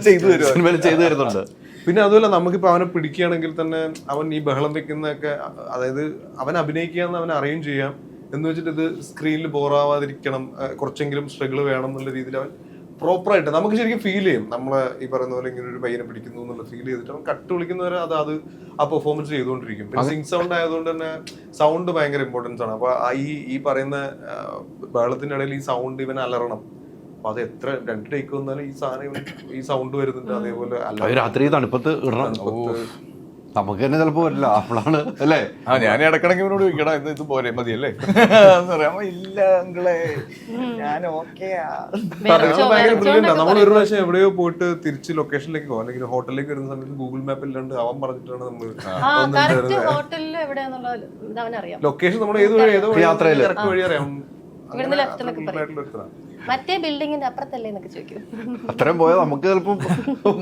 ചെയ്തു തരുന്നുണ്ട്. പിന്നെ അതുപോലെ നമുക്കിപ്പോൾ അവനെ പിടിക്കുകയാണെങ്കിൽ തന്നെ അവൻ ഈ ബഹളം വെക്കുന്നതൊക്കെ, അതായത് അവൻ അഭിനയിക്കുകയെന്ന് അവൻ അറിയുകയും ചെയ്യാം എന്ന് വെച്ചിട്ട് ഇത് സ്ക്രീനിൽ ബോറാവാതിരിക്കണം, കുറച്ചെങ്കിലും സ്ട്രഗിൾ വേണം എന്നുള്ള രീതിയിൽ അവൻ പ്രോപ്പറായിട്ട് നമുക്ക് ശരിക്കും ഫീൽ ചെയ്യും. നമ്മളെ ഈ പറയുന്ന പോലെ ഇങ്ങനെ ഒരു പയ്യനെ പിടിക്കുന്നു എന്നുള്ള ഫീൽ ചെയ്തിട്ട് അവൻ കട്ട് വിളിക്കുന്നവരെ അത് ആ പെർഫോമൻസ് ചെയ്തുകൊണ്ടിരിക്കും. പിന്നെ സിങ് സൗണ്ട് ആയതുകൊണ്ട് തന്നെ സൗണ്ട് ഭയങ്കര ഇമ്പോർട്ടൻസ് ആണ്. അപ്പൊ ഈ പറയുന്ന ബഹളത്തിന്റെ ഇടയിൽ ഈ സൗണ്ട് ഇവൻ അലറണം. അപ്പൊ അത് എത്ര 2 ടേക്ക് വന്നാലും ഈ സാധനം ഈ സൗണ്ട് വരുന്നുണ്ട്. അതേപോലെ രാത്രി തണുപ്പത്ത് ഇടണം, നമുക്ക് തന്നെ ചിലപ്പോ വരില്ല, അപ്പോഴാണ് അല്ലേ. ഞാൻ ഇടക്കിടക്ക് ഇവനോട് ചോദിക്കടാ ഇത് പോരെ മതിയല്ലേ ഇല്ല അങ്കിളെ ഞാൻ ഓക്കെയാ. ഭയങ്കര ബ്രില്യൻ്റാ. നമ്മൾ ഒരു പ്രാവശ്യം എവിടെയോ പോയിട്ട് തിരിച്ച് ലൊക്കേഷനിലേക്ക് പോകും, അല്ലെങ്കിൽ ഹോട്ടലിലേക്ക് വരുന്ന സമയത്ത് ഗൂഗിൾ മാപ്പിൽ ഇല്ലാണ്ട് അവൻ പറഞ്ഞിട്ടാണ് നമ്മൾ ലൊക്കേഷൻ നമ്മൾ ഏതോ യാത്രയില് വഴി അറിയാം. മറ്റേ ബിൽഡിങ്ങിന്റെ അപ്പുറത്തല്ലേ എന്നൊക്കെ ചോദിക്കും. അത്രയും പോയാൽ നമുക്ക് ചിലപ്പോൾ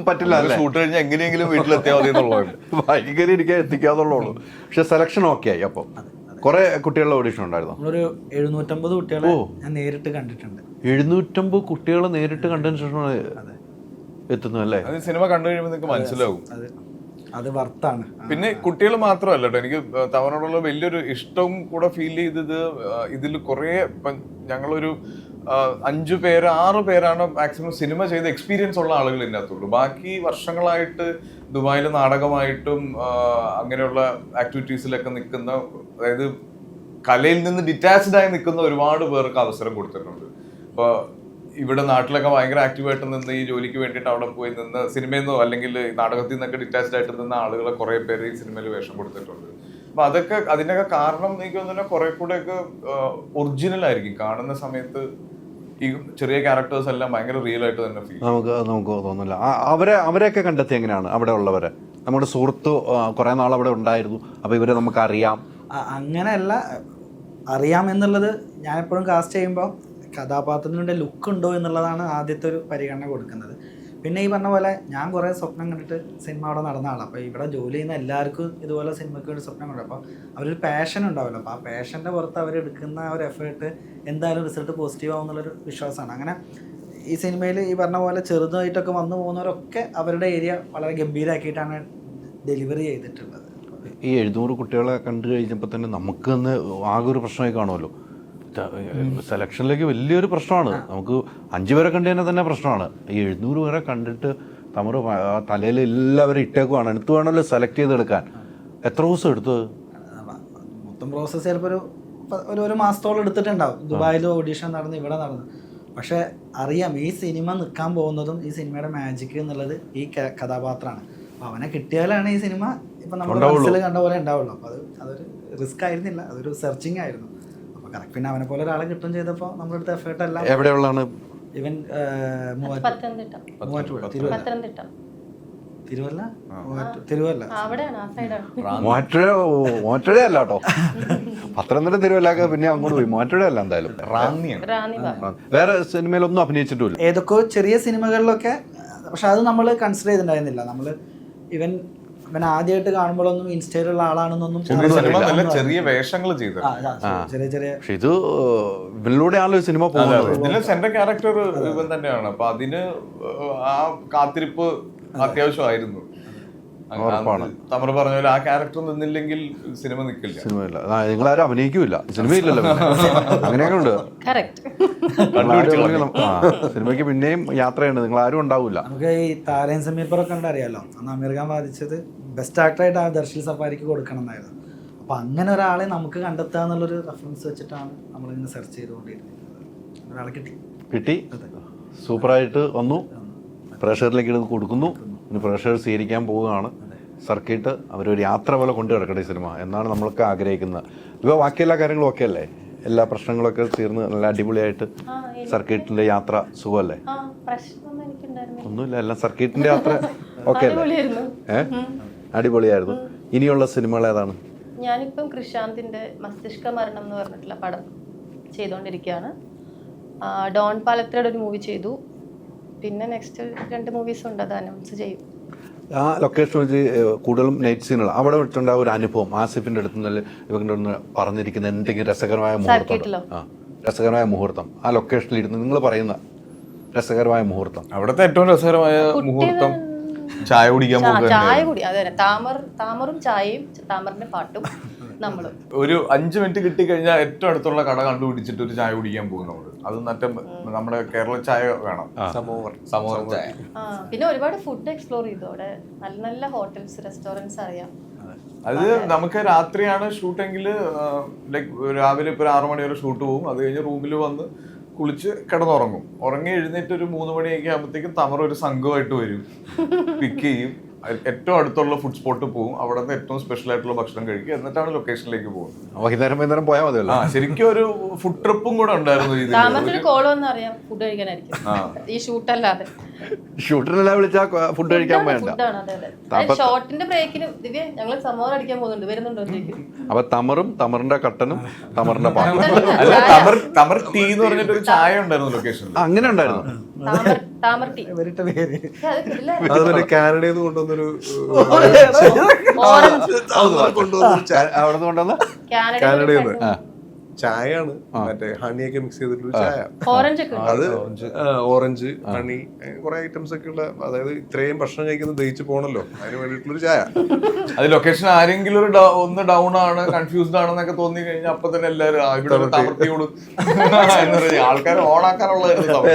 പറ്റില്ല അല്ലേ. ഷൂട്ട് കഴിഞ്ഞാൽ എങ്ങനെയെങ്കിലും വീട്ടിലെത്തിയാൽ മതി എന്നുള്ളത്, ഭയങ്കര ഇരിക്കാൻ എത്തിക്കാന്നുള്ളൂ. പക്ഷെ സെലക്ഷൻ ഓക്കെ ആയി. അപ്പോൾ കുറെ കുട്ടികളുടെ ഓഡിഷൻ ഉണ്ടായിരുന്നു. നമ്മളൊരു 750 കുട്ടികളെ ഞാൻ നേരിട്ട് കണ്ടിട്ടുണ്ട്. 750 കുട്ടികളെ നേരിട്ട് കണ്ടതിന് ശേഷമാണ് എത്തുന്നത് അല്ലേ. അത് സിനിമ കണ്ടു കഴിയുമ്പോൾ നിങ്ങൾക്ക് മനസ്സിലാവും അത് വർത്താണ്. പിന്നെ കുട്ടികൾ മാത്രമല്ല കേട്ടോ, എനിക്ക് തവനോടുള്ള വലിയൊരു ഇഷ്ടവും കൂടെ ഫീൽ ചെയ്തത് ഇതിൽ കുറേ ഞങ്ങളൊരു 5 പേര് 6 പേരാണ് മാക്സിമം സിനിമ ചെയ്ത് എക്സ്പീരിയൻസ് ഉള്ള ആളുകൾ ഇതിനകത്തുള്ളൂ. ബാക്കി വർഷങ്ങളായിട്ട് ദുബായിൽ നാടകമായിട്ടും അങ്ങനെയുള്ള ആക്ടിവിറ്റീസിലൊക്കെ നിൽക്കുന്ന, അതായത് കലയിൽ നിന്ന് ഡിറ്റാച്ച്ഡ് ആയി നിൽക്കുന്ന ഒരുപാട് പേർക്ക് അവസരം കൊടുത്തിട്ടുണ്ട്. അപ്പോൾ ഇവിടെ നാട്ടിലൊക്കെ ഭയങ്കര ആക്റ്റീവായിട്ട് നിന്ന് ഈ ജോലിക്ക് വേണ്ടിയിട്ട് അവിടെ പോയി നിന്ന് സിനിമയിൽ നിന്നോ അല്ലെങ്കിൽ നാടകത്തിൽ നിന്നൊക്കെ ഡിറ്റാച്ച്ഡ് ആയിട്ട് നിന്ന ആളുകളെ കുറേ പേര് ഈ സിനിമയിൽ വേഷം കൊടുത്തിട്ടുണ്ട്. അപ്പൊ അതൊക്കെ അതിനൊക്കെ കാരണം എനിക്ക് തോന്നുന്നു കുറെ കൂടെയൊക്കെ ഒറിജിനൽ ആയിരിക്കും. കാണുന്ന സമയത്ത് ഈ ചെറിയ ക്യാരക്ടേഴ്സ് എല്ലാം ഭയങ്കര റിയൽ ആയിട്ട് തന്നെ ഫീൽ നമുക്ക് തോന്നില്ല. അവരെയൊക്കെ കണ്ടെത്തി എങ്ങനെയാണ് അവിടെ ഉള്ളവരെ? നമ്മുടെ സുഹൃത്ത് കുറെ നാൾ അവിടെ ഉണ്ടായിരുന്നു, അപ്പൊ ഇവരെ നമുക്ക് അറിയാം. അങ്ങനെയല്ല, അറിയാം എന്നുള്ളത് ഞാൻ എപ്പോഴും കാസ്റ്റ് ചെയ്യുമ്പോൾ കഥാപാത്രത്തിൻ്റെ ലുക്ക് ഉണ്ടോ എന്നുള്ളതാണ് ആദ്യത്തെ ഒരു പരിഗണന കൊടുക്കുന്നത്. പിന്നെ ഈ പറഞ്ഞ പോലെ ഞാൻ കുറേ സ്വപ്നം കണ്ടിട്ട് സിനിമ അവിടെ നടന്ന ആളാണ്. അപ്പോൾ ഇവിടെ ജോലി ചെയ്യുന്ന എല്ലാവർക്കും ഇതുപോലെ സിനിമയ്ക്ക് വേണ്ടി സ്വപ്നം കണ്ടു. അപ്പോൾ അവരൊരു പാഷൻ ഉണ്ടാവില്ല. അപ്പോൾ ആ പാഷൻ്റെ പുറത്ത് അവരെടുക്കുന്ന ഒരു എഫേർട്ട് എന്തായാലും റിസൾട്ട് പോസിറ്റീവ് ആവുമെന്നുള്ളൊരു വിശ്വാസമാണ്. അങ്ങനെ ഈ സിനിമയിൽ ഈ പറഞ്ഞ പോലെ ചെറുതായിട്ടൊക്കെ വന്നു പോകുന്നവരൊക്കെ അവരുടെ ഏരിയ വളരെ ഗംഭീരമാക്കിയിട്ടാണ് ഡെലിവറി ചെയ്തിട്ടുള്ളത്. ഈ 700 കുട്ടികളെ കണ്ടു കഴിഞ്ഞപ്പോൾ തന്നെ നമുക്ക് തന്നെ ആകെ ഒരു പ്രശ്നമായി കാണുമല്ലോ. സെലക്ഷനിലേക്ക് വലിയൊരു പ്രശ്നമാണ്. നമുക്ക് 5 പേരെ കണ്ടു തന്നെ പ്രശ്നമാണ്. ഈ 700 പേരെ കണ്ടിട്ട് നമ്മൾ തലയിൽ എല്ലാവരും ഇട്ടേക്കുവാണ്. എടുത്തു വേണമല്ലോ സെലക്ട് ചെയ്തെടുക്കാൻ. എത്ര ദിവസം എടുത്തത്? മൊത്തം പ്രോസസ്സ് ചിലപ്പോൾ ഒരു മാസത്തോളം എടുത്തിട്ടുണ്ടാവും. ദുബായിൽ ഓഡീഷൻ നടന്ന് ഇവിടെ നടന്നു. പക്ഷെ അറിയാം ഈ സിനിമ നിൽക്കാൻ പോകുന്നതും ഈ സിനിമയുടെ മാജിക് എന്നുള്ളത് ഈ കഥാപാത്രമാണ്. അപ്പോൾ അവനെ കിട്ടിയാലാണ് ഈ സിനിമ ഇപ്പം നമ്മൾ മനസ്സിൽ കണ്ട പോലെ ഉണ്ടാവുള്ളൂ. അപ്പോൾ അതൊരു റിസ്ക് ആയിരുന്നില്ല, അതൊരു സെർച്ചിങ് ആയിരുന്നു. കറക്റ്റ്. പിന്നെ അവനെ പോലെ ഒരാളെ കിട്ടും ചെയ്തപ്പോൾ നമ്മുടെ അടുത്ത എഫേർട്ട് എല്ലാം. എവിടെയുള്ളതാണ് ഇവൻ? മൂവാറ്റുപുഴ അല്ല കേട്ടോ, പത്തനംതിട്ട തിരുവല്ല, പിന്നെ അങ്ങോട്ട് പോയി. മൂവാറ്റുപുഴ അല്ല, എന്തായാലും വേറെ സിനിമയിലൊന്നും അഭിനയിച്ചിട്ടില്ല. ഏതൊക്കെയോ ചെറിയ സിനിമകളിലൊക്കെ, പക്ഷെ അത് നമ്മൾ കൺസിഡർ ചെയ്തിട്ടുണ്ടായിരുന്നില്ല. നമ്മൾ ഇവൻ ആദ്യമായിട്ട് കാണുമ്പോഴൊന്നും ഇൻസ്റ്റയിലുള്ള ആളാണെന്നൊന്നും ചെറിയ വേഷങ്ങൾ ചെയ്തു. പക്ഷെ ഇത് ഇവനിലൂടെയാണല്ലോ സിനിമ പോകുന്നത്. ഇതിലെ സെൻട്രൽ ക്യാരക്ടർ ഇവൻ തന്നെയാണ്. അപ്പൊ അതിന് ആ കാത്തിരിപ്പ് അത്യാവശ്യമായിരുന്നു. തമർ പറഞ്ഞ പോലെ ആ ക്യാരക്ടർ നിന്നില്ലെങ്കിൽ സിനിമ നിൽക്കില്ല. സിനിമയില്ല, നിങ്ങളാരും അഭിനയിക്കൂല, സിനിമയില്ലല്ലോ. അങ്ങനെയൊക്കെ ഉണ്ട്. സിനിമയ്ക്ക് പിന്നെയും യാത്രയുണ്ട്, നിങ്ങൾ ആരും ഉണ്ടാവില്ല. നമുക്ക് ഈ താരൻ സമീപറൊക്കെ കണ്ടറിയാലോ. അന്ന് അമീർ ഖാൻ വാദിച്ചത് ബെസ്റ്റ് ആക്ടറായിട്ട് ആ ദർശി സഫാരിക്ക് കൊടുക്കണം എന്നായിരുന്നു. അപ്പം അങ്ങനെ ഒരാളെ നമുക്ക് കണ്ടെത്തുക എന്നുള്ളൊരു റെഫറൻസ് വെച്ചിട്ടാണ് നമ്മളിങ്ങനെ സെർച്ച് ചെയ്തുകൊണ്ടിരുന്നത്. ഒരാളെ കിട്ടി, സൂപ്പറായിട്ട് വന്നു. പ്രേക്ഷകരിലേക്ക് ഇത് കൊടുക്കുന്നു. ഇനി പ്രേക്ഷകർ സ്വീകരിക്കാൻ പോവുകയാണ്. സർക്കിട്ട് അവരൊരു യാത്ര പോലെ കൊണ്ടു കിടക്കട്ടെ ഈ സിനിമ എന്നാണ് നമ്മളൊക്കെ ആഗ്രഹിക്കുന്നത്. ഇപ്പോൾ ബാക്കി എല്ലാ കാര്യങ്ങളും ഓക്കെ അല്ലേ? എല്ലാ പ്രശ്നങ്ങളൊക്കെ തീർന്ന് നല്ല അടിപൊളിയായിട്ട് സർക്കിട്ടിന്റെ യാത്ര സുഖമല്ലേ? ഒന്നുമില്ല, എല്ലാം സർക്കിട്ടിന്റെ യാത്ര ഓക്കെ അല്ലേ? അടിപൊളിയായിരുന്നു. ഇനിയുള്ള സിനിമകൾ ഏതാണ്? ഞാനിപ്പം കൃഷാന്തിന്റെ മസ്തിഷ്ക മരണം എന്ന് പറഞ്ഞിട്ടുള്ള പടം ചെയ്തുകൊണ്ടിരിക്കുകയാണ്. ഡോൺ പാലത്രയുടെ ഒരു മൂവി ചെയ്തു. പിന്നെ നെക്സ്റ്റ് 2 മൂവീസ് ഉണ്ട്, അത് അനൗൺസ് ചെയ്യും. ആ ലൊക്കേഷൻ വെച്ച് കൂടുതലും നൈറ്റ് സീനുകൾ അവിടെ വെച്ചുണ്ടായ ഒരു അനുഭവം ആസിഫിന്റെ അടുത്ത് നിന്ന് ഇവരുടെ ഒന്ന് പറഞ്ഞിരിക്കുന്ന എന്തെങ്കിലും രസകരമായ മുഹൂർത്തം ആ ലൊക്കേഷനിൽ ഇരുന്ന് നിങ്ങൾ പറയുന്ന രസകരമായ മുഹൂർത്തം? അവിടുത്തെ ഏറ്റവും രസകരമായ മുഹൂർത്തം ചായ കുടിക്കാൻ പോകുക ചായ കുടി അതെ താമറും ചായയും താമറിന്റെ പാട്ടും നമ്മളും. ഒരു 5 മിനിറ്റ് കിട്ടിക്കഴിഞ്ഞാൽ ഏറ്റവും അടുത്തുള്ള കട കണ്ടുപിടിച്ചിട്ട് ഒരു ചായ കുടിക്കാൻ പോകും നമ്മള്. അത് മറ്റേ നമ്മുടെ കേരള ചായ വേണം, സമോവർ ചായ. പിന്നെ ഒരുപാട് ഫുഡ് എക്സ്പ്ലോർ ചെയ്തു അവിടെ. നല്ല നല്ല ഹോട്ടൽസ്, റെസ്റ്റോറൻറ്റ്സ് അറിയാം. അത് നമുക്ക് രാത്രിയാണ് ഷൂട്ടെങ്കിൽ ലൈക്ക് രാവിലെ ഇപ്പോൾ 6 മണി വരെ ഷൂട്ട് പോകും. അത് കഴിഞ്ഞ് റൂമിൽ വന്ന് കുളിച്ച് കിടന്നുറങ്ങും. ഉറങ്ങി എഴുന്നേറ്റ് ഒരു 3 മണിയൊക്കെ ആകുമ്പോഴത്തേക്കും തമർ ഒരു സംഘമായിട്ട് വരും, പിക്ക് ചെയ്യും, ഏറ്റവും അടുത്തുള്ള ഫുഡ് സ്പോട്ട് പോകും, അവിടെ നിന്ന് ഏറ്റവും സ്പെഷ്യൽ ആയിട്ടുള്ള ഭക്ഷണം കഴിക്കുക, എന്നിട്ടാണ് ലൊക്കേഷനിലേക്ക് പോകുന്നത്. വൈകുന്നേരം പോയാൽ മതിയല്ലോ. ശരിക്കും ഒരു ഫുഡ് ട്രിപ്പും കൂടെ ഉണ്ടായിരുന്നു താമരത്തിന് കോൾ വന്ന് അറിയാം ഫുഡ് കഴിക്കാനായിരിക്കും, ഈ ഷൂട്ടല്ലാതെ. ഷൂട്ടിനെല്ലാം വിളിച്ചാൽ ഫുഡ് കഴിക്കാൻ വേണ്ട. ഷോട്ടിന്റെ ബ്രേക്കിന് ദിവ്യ ഞങ്ങൾ സമോർ അടിക്കാൻ പോകുന്നുണ്ട്, വരുന്നുണ്ടോ? അപ്പൊ തമറിന്റെ കട്ടനും തമറിന്റെ പാട്ടും. അല്ല, തമർ ടീ എന്ന് പറഞ്ഞിട്ട് ഒരു ചായ ഉണ്ടായിരുന്നു ലൊക്കേഷനിൽ. അങ്ങനെ ഉണ്ടായിരുന്നു. താമർ ടീ അതുപോലെ കാനഡയിൽ നിന്ന് കൊണ്ടുവന്നൊരു അവിടെ നിന്ന് കൊണ്ടുവന്ന കാനഡയിൽ നിന്ന് ചായയാണ്, മറ്റേ ഹണിയൊക്കെ മിക്സ് ചെയ്തിട്ടുള്ള ചായ. അത് ഓറഞ്ച്, ഹണി, കുറെ ഐറ്റംസ് ഒക്കെ ഉള്ള, അതായത് ഇത്രയും ഭക്ഷണം കഴിക്കുന്നത് ദഹിച്ചു പോകണല്ലോ, അതിന് വേണ്ടിയിട്ടുള്ളൊരു ചായ. അത് ലൊക്കേഷൻ ആരെങ്കിലും ഒന്ന് ഡൗൺ ആണ്, കൺഫ്യൂസ്ഡ് ആണെന്നൊക്കെ തോന്നി കഴിഞ്ഞാൽ അപ്പൊ തന്നെ എല്ലാവരും ഇവിടെ തമർത്തിയോട് ആൾക്കാർ ഓണാക്കാനുള്ള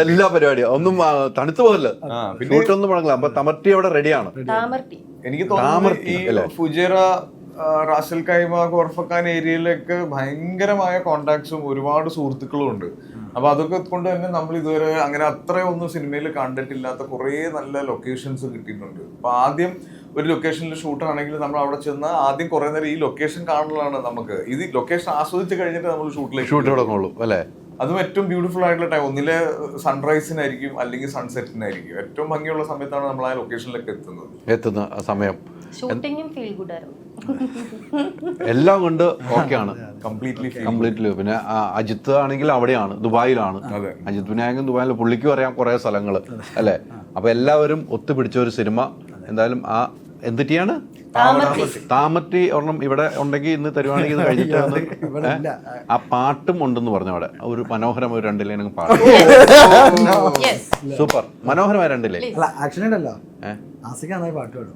എല്ലാ പരിപാടിയും ഒന്നും തണുത്തു പോകല്ലോ, ഷൂട്ടൊന്നും മുടങ്ങില്ല. അപ്പൊ തമർട്ടി അവിടെ റെഡിയാണ്. എനിക്ക് തോന്നുന്നു ഈ ഫുജേറ, റാസൽ കൈമ, ഗോർഫക്കാൻ ഏരിയയിലൊക്കെ ഭയങ്കരമായ കോണ്ടാക്ട്സും ഒരുപാട് സുഹൃത്തുക്കളും ഉണ്ട്. അപ്പൊ അതൊക്കെ കൊണ്ട് തന്നെ നമ്മൾ ഇതുവരെ അങ്ങനെ അത്രയൊന്നും സിനിമയിൽ കണ്ടിട്ടില്ലാത്ത കുറേ നല്ല ലൊക്കേഷൻസ് കിട്ടിയിട്ടുണ്ട്. അപ്പൊ ആദ്യം ഒരു ലൊക്കേഷനിൽ ഷൂട്ടാണെങ്കിൽ നമ്മൾ അവിടെ ചെന്ന് ആദ്യം കുറെ നേരം ഈ ലൊക്കേഷൻ കാണലാണ് നമുക്ക്. ഇത് ലൊക്കേഷൻ ആസ്വദിച്ച് കഴിഞ്ഞിട്ട് നമ്മൾ ഷൂട്ട് തുടങ്ങുള്ളൂ അല്ലേ. അതും ഏറ്റവും ബ്യൂട്ടിഫുൾ ആയിട്ടുള്ള ടൈം ഒന്നിലെ സൺറൈസിനായിരിക്കും അല്ലെങ്കിൽ സൺസെറ്റിനായിരിക്കും. ഏറ്റവും ഭംഗിയുള്ള സമയത്താണ് നമ്മൾ ആ ലൊക്കേഷനിലേക്ക് എത്തുന്ന സമയം. ഷൂട്ടിംഗും ഫീൽ ഗുഡ് ആയിരുന്നു, എല്ലാം കൊണ്ട് ഓക്കെയാണ്, കംപ്ലീറ്റ്ലി. പിന്നെ അജിത്ത് ആണെങ്കിൽ അവിടെയാണ്, ദുബായിലാണ്. അജിത്ത് വിനായകൻ ദുബായിൽ, പുള്ളിക്കും അറിയാം കുറെ സ്ഥലങ്ങൾ അല്ലേ. അപ്പൊ എല്ലാവരും ഒത്തുപിടിച്ച ഒരു സിനിമ. എന്തായാലും ആ എന്തിട്ടിയാണ് താമറ്റി ഒരെണ്ണം ഇവിടെ ഉണ്ടെങ്കിൽ ഇന്ന് തരുവാണെങ്കിൽ ഇത് കഴിഞ്ഞിട്ട് ആ പാട്ടും ഉണ്ടെന്ന് പറഞ്ഞു അവിടെ. ഒരു മനോഹരം ഒരു 2 ലൈൻ പാട്ട്, സൂപ്പർ മനോഹരമായ 2 ലൈൻ. ആക്ച്വലി ഉണ്ടല്ലോ, ആസിക്ക് നന്നായി പാട്ട് പാടും.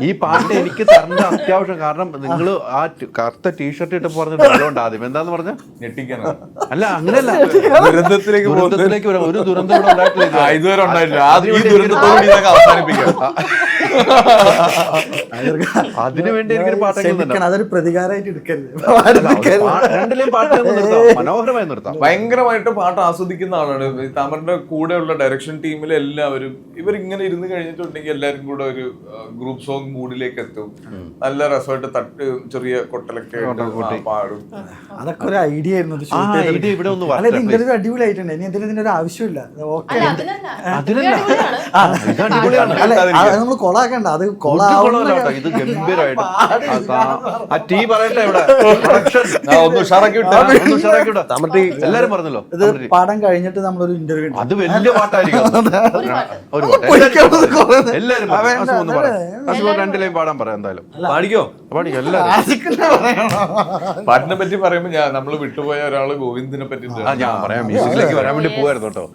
ഈ പാട്ട് എനിക്ക് തരേണ്ട അത്യാവശ്യം. കാരണം നിങ്ങൾ ആ കറുത്ത ടീഷർട്ട് ഇട്ട് പറഞ്ഞിട്ടുണ്ട് ആദ്യം എന്താന്ന് പറഞ്ഞ ഞെട്ടിക്കാനോ? അല്ല, അങ്ങനെയല്ല, ദുരന്തത്തിലേക്ക് വരാം. ഒരു ദുരന്തം ഇവിടെ ഉണ്ടായിട്ടില്ല, ഇതുവരെ ഉണ്ടായിട്ടില്ല. അതിനു വേണ്ടി എനിക്കൊരു പാട്ട്, അതൊരു പ്രതികാരമായിട്ട് എടുക്കരുത്. 2 ലൈൻ പാട്ട് മനോഹരമായി നിർത്താം. ഭയങ്കരമായിട്ട് പാട്ട് ആസ്വദിക്കുന്ന ആളാണ്. തമറിന്റെ കൂടെയുള്ള ഡയറക്ഷൻ ടീമിലെ എല്ലാവരും ഇവരിങ്ങനെ ഇരുന്ന് കഴിഞ്ഞിട്ടുണ്ടെങ്കിൽ എല്ലാവരും കൂടെ ഒരു ഗ്രൂപ്പ് സോങ് മൂഡിലേക്ക് എത്തും. നല്ല രസമായിട്ട് തട്ട് ചെറിയ കൊട്ടലൊക്കെ പാടും. അതൊക്കെ ഒരു ഐഡിയ ആയിരുന്നു. ഇവിടെ ഒന്ന് ഇന്റർവ്യൂ അടിപൊളിയായിട്ടുണ്ട്. ഇനി എന്തിനും ഒരു ആവശ്യമില്ല. നമ്മൾ കൊളാക്കണ്ട, അത് ഇത് ഗംഭീരമായിട്ട് എല്ലാരും പറഞ്ഞല്ലോ. ഇത് പാഠം കഴിഞ്ഞിട്ട് നമ്മളൊരു ഇന്റർവ്യൂ, അത് വലിയ പാട്ടായിരിക്കും. എല്ലാരും 2 ലൈൻ പാടാൻ പറയാം. എന്തായാലും പാടിക്കോ, പാടിക്കോ എല്ലാരും. പാട്ടിനെ പറ്റി പറയുമ്പോ നമ്മൾ വിട്ടുപോയ ഒരാള് ഗോവിന്ദിനെ പറ്റി ഞാൻ പറയാം. മ്യൂസിക്കിലേക്ക് വരാൻ വേണ്ടി പോയായിരുന്നു കേട്ടോ.